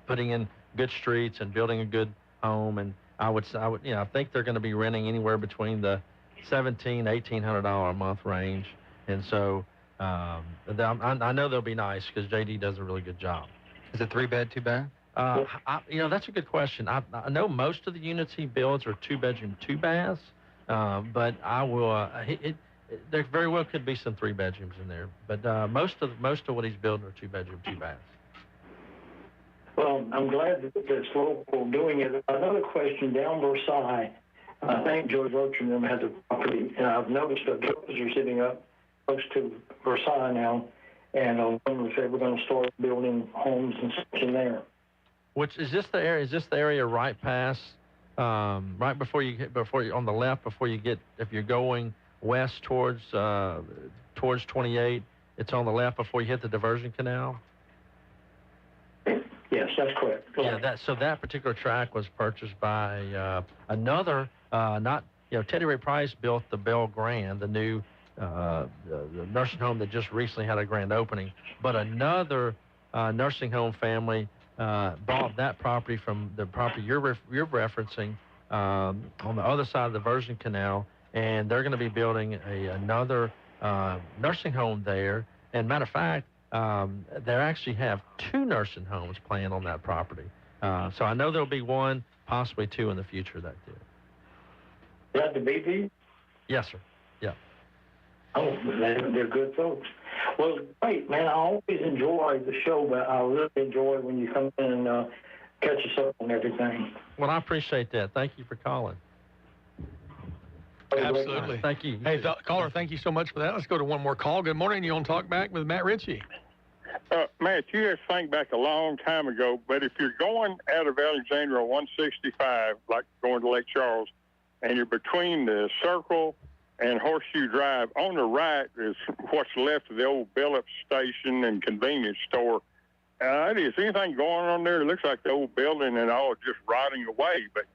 putting in good streets and building a good home. And I think they're going to be renting anywhere between the $1,700–1,800 a month range. And so I know they'll be nice because JD does a really good job. Is it 3-bed, 2-bath? That's a good question. I know most of the units he builds are 2-bedroom, 2-baths, but there very well could be some 3 bedrooms in there. But most of what he's building are 2-bedroom, 2-baths. Well, I'm glad that it's local doing it. Another question down Versailles. I think George Roach and them has a property, and I've noticed the builders are sitting up close to Versailles now, and I wonder if they were going to start building homes and such in there. Which is this the area? Is this the area right past, right before you on the left before you get, if you're going west towards 28, it's on the left before you hit the diversion canal? Yes, that's correct. Yeah, that particular tract was purchased by another, Teddy Ray Price built the Belle Grand, the new the nursing home that just recently had a grand opening, but another nursing home family bought that property from the property you're referencing on the other side of the diversion canal, and they're going to be building another nursing home there. And matter of fact, they actually have 2 nursing homes planned on that property. So I know there'll be 1, possibly 2 in the future that do. Is that the BP? Yes, sir. Yeah. Oh, they're good folks. Well, great, man. I always enjoy the show, but I really enjoy when you come in and catch us up on everything. Well, I appreciate that. Thank you for calling. Absolutely. Thank you. Hey, caller, thank you so much for that. Let's go to one more call. Good morning. You on Talk Back with Matt Ritchie? Matt, you just think back a long time ago, but if you're going out of Alexandria on 165, like going to Lake Charles, and you're between the Circle and Horseshoe Drive, on the right is what's left of the old Billups station and convenience store. Is anything going on there? It looks like the old building and all just rotting away, but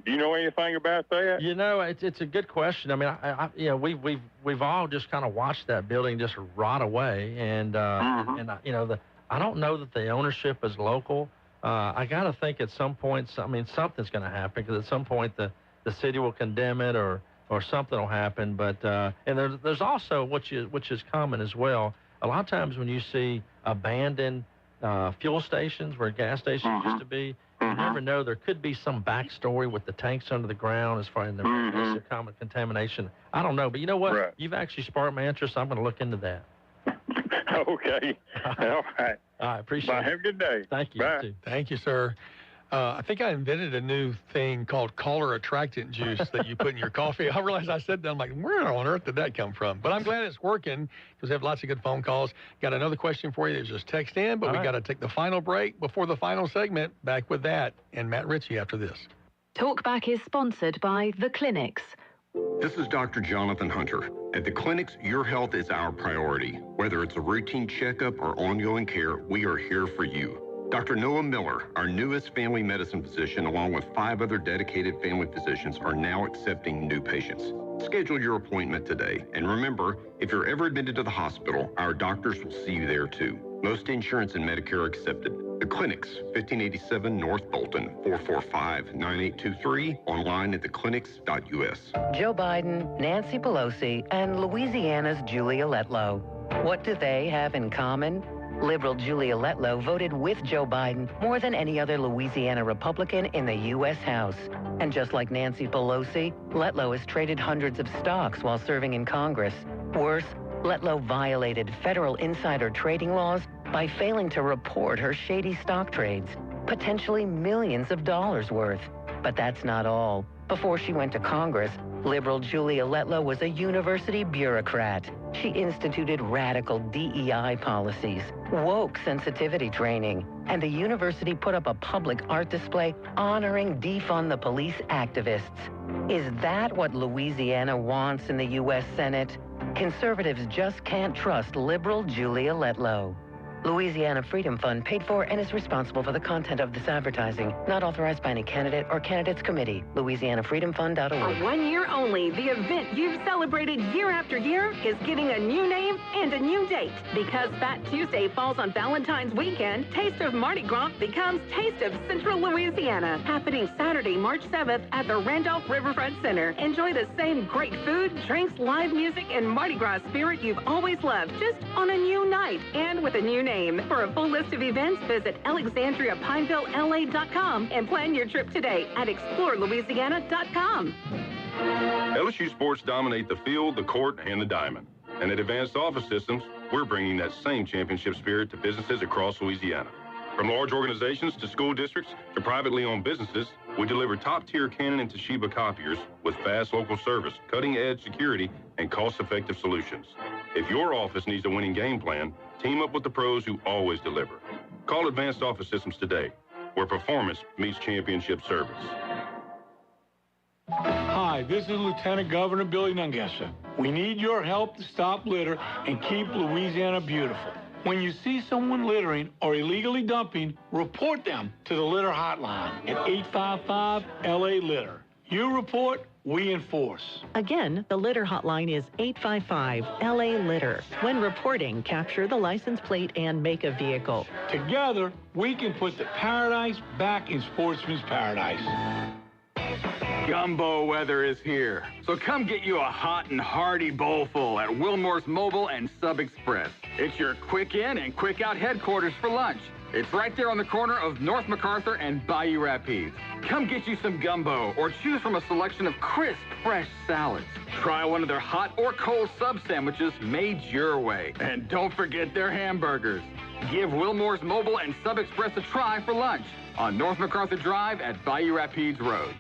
do you know anything about that? You know, it's a good question. I mean, you know, we've all just kind of watched that building just rot away, and you know, I don't know that the ownership is local. I got to think at some point, something's going to happen, because at some point the city will condemn it or something will happen. But and there's also which is common as well. A lot of times when you see abandoned fuel stations where gas stations used to be, you never know. There could be some backstory with the tanks under the ground as far as the risk of common contamination. I don't know, but you know what? Right. You've actually sparked my interest. I'm going to look into that. Okay. All right. All right. Appreciate it. Have a good day. Thank you. Bye. You too. Thank you, sir. I think I invented a new thing called caller attractant juice that you put in your coffee. I realized I said that. I'm like, where on earth did that come from? But I'm glad it's working because we have lots of good phone calls. Got another question for you. There's just text in, but we got to take the final break before the final segment. Back with that and Matt Ritchie after this. Talkback is sponsored by The Clinics. This is Dr. Jonathan Hunter. At the clinics, your health is our priority. Whether it's a routine checkup or ongoing care, we are here for you. Dr. Noah Miller, our newest family medicine physician, along with 5 other dedicated family physicians, are now accepting new patients. Schedule your appointment today. And remember, if you're ever admitted to the hospital, our doctors will see you there too. Most insurance and Medicare are accepted. The Clinics, 1587 North Bolton, 445-9823, online at theclinics.us. Joe Biden, Nancy Pelosi, and Louisiana's Julia Letlow. What do they have in common? Liberal Julia Letlow voted with Joe Biden more than any other Louisiana Republican in the U.S. House. And just like Nancy Pelosi, Letlow has traded hundreds of stocks while serving in Congress. Worse, Letlow violated federal insider trading laws by failing to report her shady stock trades, potentially millions of dollars worth. But that's not all. Before she went to Congress, liberal Julia Letlow was a university bureaucrat. She instituted radical DEI policies, woke sensitivity training, and the university put up a public art display honoring defund the police activists. Is that what Louisiana wants in the U.S. Senate? Conservatives just can't trust liberal Julia Letlow. Louisiana Freedom Fund paid for and is responsible for the content of this advertising. Not authorized by any candidate or candidates committee. LouisianaFreedomFund.org. For 1 year only, the event you've celebrated year after year is getting a new name and a new date. Because Fat Tuesday falls on Valentine's weekend, Taste of Mardi Gras becomes Taste of Central Louisiana. Happening Saturday, March 7th at the Randolph Riverfront Center. Enjoy the same great food, drinks, live music, and Mardi Gras spirit you've always loved, just on a new night and with a new name. For a full list of events, visit AlexandriaPinevilleLA.com and plan your trip today at ExploreLouisiana.com. LSU sports dominate the field, the court, and the diamond. And at Advanced Office Systems, we're bringing that same championship spirit to businesses across Louisiana. From large organizations to school districts to privately owned businesses, we deliver top-tier Canon and Toshiba copiers with fast local service, cutting-edge security, and cost-effective solutions. If your office needs a winning game plan, team up with the pros who always deliver. Call Advanced Office Systems today, where performance meets championship service. Hi, this is Lieutenant Governor Billy Nungesser. We need your help to stop litter and keep Louisiana beautiful. When you see someone littering or illegally dumping, report them to the litter hotline at 855-LA-LITTER. You report, we enforce. Again, the litter hotline is 855-LA-LITTER. When reporting, capture the license plate and make of vehicle. Together, we can put the paradise back in sportsman's paradise. Gumbo weather is here, so come get you a hot and hearty bowlful at Wilmore's Mobile and Sub Express. It's your quick in and quick out headquarters for lunch. It's right there on the corner of North MacArthur and Bayou Rapides. Come get you some gumbo or choose from a selection of crisp, fresh salads. Try one of their hot or cold sub sandwiches made your way. And don't forget their hamburgers. Give Wilmore's Mobile and Sub Express a try for lunch on North MacArthur Drive at Bayou Rapides Road.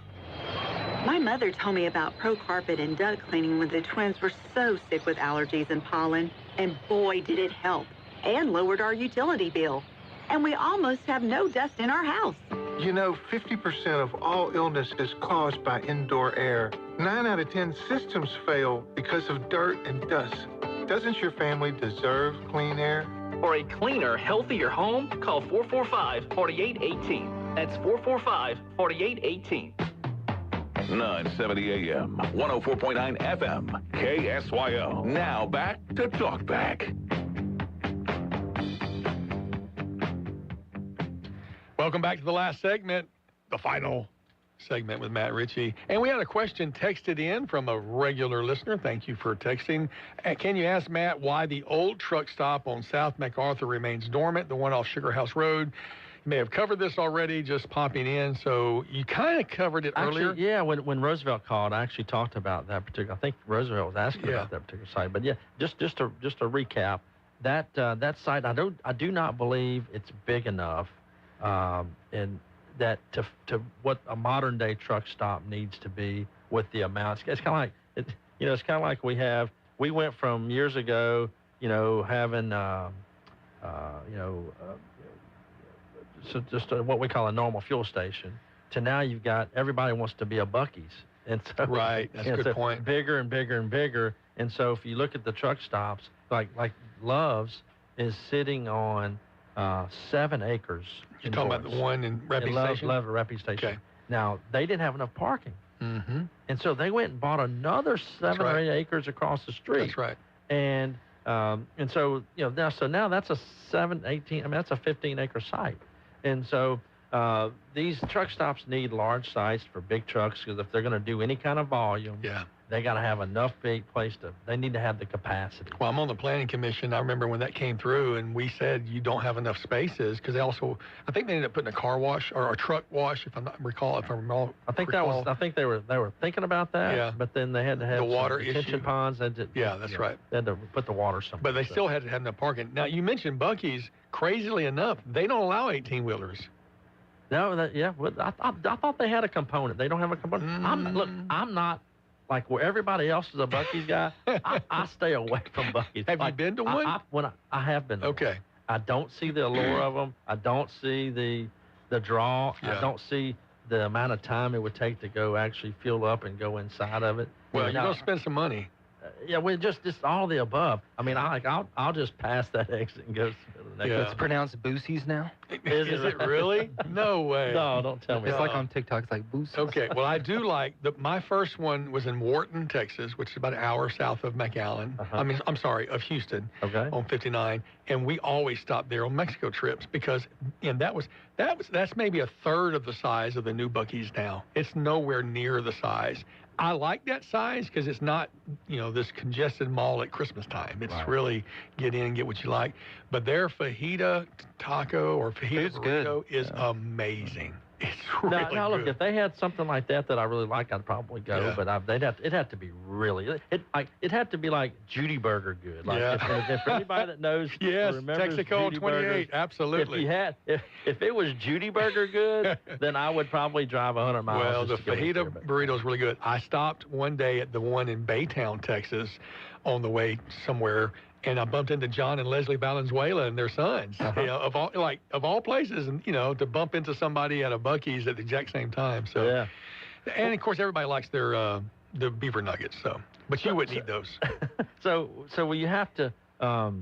My mother told me about Pro Carpet and duct cleaning when the twins were so sick with allergies and pollen, and boy, did it help, and lowered our utility bill. And we almost have no dust in our house. You know, 50% of all illness is caused by indoor air. 9 out of 10 systems fail because of dirt and dust. Doesn't your family deserve clean air? For a cleaner, healthier home, call 445-4818. That's 445-4818. 970 AM, 104.9 FM, KSYO. Now back to Talk Back. Welcome back to the last segment, the final segment with Matt Ritchie. And we had a question texted in from a regular listener. Thank you for texting. Can you ask Matt why the old truck stop on South MacArthur remains dormant, the one off Sugar House Road? You may have covered this already, just popping in. So you kind of covered it earlier. Yeah, when Roosevelt called, I actually talked about that particular. I think Roosevelt was asking about that particular site. But yeah, just to recap, that site, I do not believe it's big enough, and that to what a modern day truck stop needs to be with the amounts. It's kind of like it's kind of like we went from years ago, having so just what we call a normal fuel station, to now you've got everybody wants to be a Buc-ee's, and so right, that's a good point. Bigger and bigger and bigger, and so if you look at the truck stops, like Love's is sitting on 7 acres. You're talking about the one in Reppy Station? Love Reppy Station. Okay. Now, they didn't have enough parking. Mm-hmm. And so they went and bought another 7 or 8 acres across the street. That's right. And so, now that's a 15-acre site. And so these truck stops need large sites for big trucks, because if they're going to do any kind of volume, they got to have enough big place they need to have the capacity. Well, I'm on the planning commission. I remember when that came through, and we said you don't have enough spaces, because I think they ended up putting a car wash or a truck wash, if I remember. I think they were thinking about that, but then they had to have the water detention ponds. That's right. They had to put the water somewhere. But they still had to have enough parking. Now, you mentioned Buc-ee's. Crazily enough, they don't allow 18-wheelers. No, I thought they had a component. They don't have a component. I'm not like where everybody else is a Buc-ee's guy. I stay away from Buc-ee's. Have you been to one? I have been to one. I don't see the allure of them. I don't see the draw. Yeah. I don't see the amount of time it would take to go actually fuel up and go inside of it. Well, you're going to spend some money. Just all the above. I mean, I'll just pass that exit and go to the next. It's pronounced Boosie's now. Is it really? No way. No, don't tell me. It's like on TikTok. It's like Boosie's. Okay. Well, I do like my first one was in Wharton, Texas, which is about an hour south of McAllen. Of Houston. Okay. On 59, and we always stopped there on Mexico trips because, and that's maybe a third of the size of the new Buc-ee's now. It's nowhere near the size. I like that size because it's not, this congested mall at Christmas time. It's really get in and get what you like. But their fajita taco or fajita burrito is amazing. It's really good. Now, look, if they had something like that I really like, I'd probably go. Yeah. But it'd have to be really, it'd have to be like Judy Burger good. Like if anybody that knows, remembers Texaco Judy 28, Burgers, absolutely. If it was Judy Burger good, then I would probably drive 100 miles. Well, the fajita burrito is really good. I stopped one day at the one in Baytown, Texas, on the way somewhere, and I bumped into John and Leslie Valenzuela and their sons. Of all places, and to bump into somebody at a Buc-ee's at the exact same time. So, and of course everybody likes their the beaver nuggets. So, but you wouldn't eat those. So you have to. So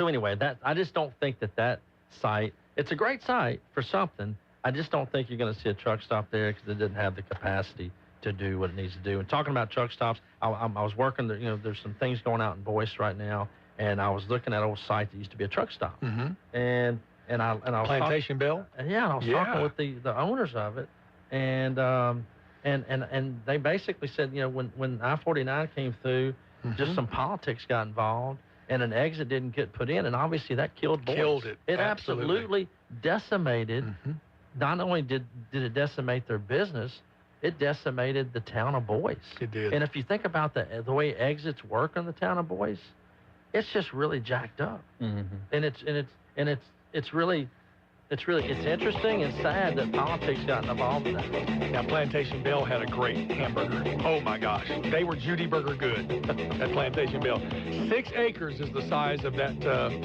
anyway, I just don't think that site. It's a great site for something. I just don't think you're going to see a truck stop there because it didn't have the capacity to do what it needs to do. And talking about truck stops, I was working, there's some things going out in Boyce right now, and I was looking at an old site that used to be a truck stop. Mm-hmm. And I was Plantation Bell? Yeah, I was talking with the owners of it, and they basically said, when I-49 came through, just some politics got involved, and an exit didn't get put in, and obviously that killed Boyce. Killed it. It absolutely decimated. Mm-hmm. Not only did it decimate their business, it decimated the town of Boyce. It did. And if you think about the way exits work in the town of Boyce, it's just really jacked up. Mm-hmm. And it's really, it's interesting and sad that politics got involved in that. Now, Plantation Bell had a great hamburger. Oh, my gosh. They were Judy Burger good at Plantation Bell. 6 acres is the size of that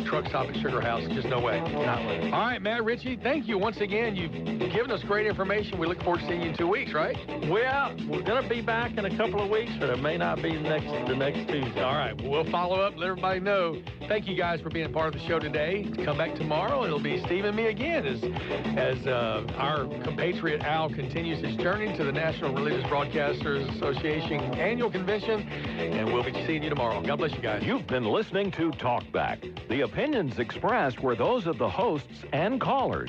truck stop at Sugar House. Just no way. Not way. All right, Matt Ritchie, thank you once again. You've given us great information. We look forward to seeing you in 2 weeks, right? Well, we're going to be back in a couple of weeks, but it may not be the next Tuesday. All right. Well, we'll follow up, let everybody know. Thank you guys for being a part of the show today. Come back tomorrow. It'll be Steve and me again as our compatriot Al continues his journey to the National Religious Broadcasters Association annual convention, and we'll be seeing you tomorrow. God bless you guys. You've been listening to Talk Back. The opinions expressed were those of the hosts and callers.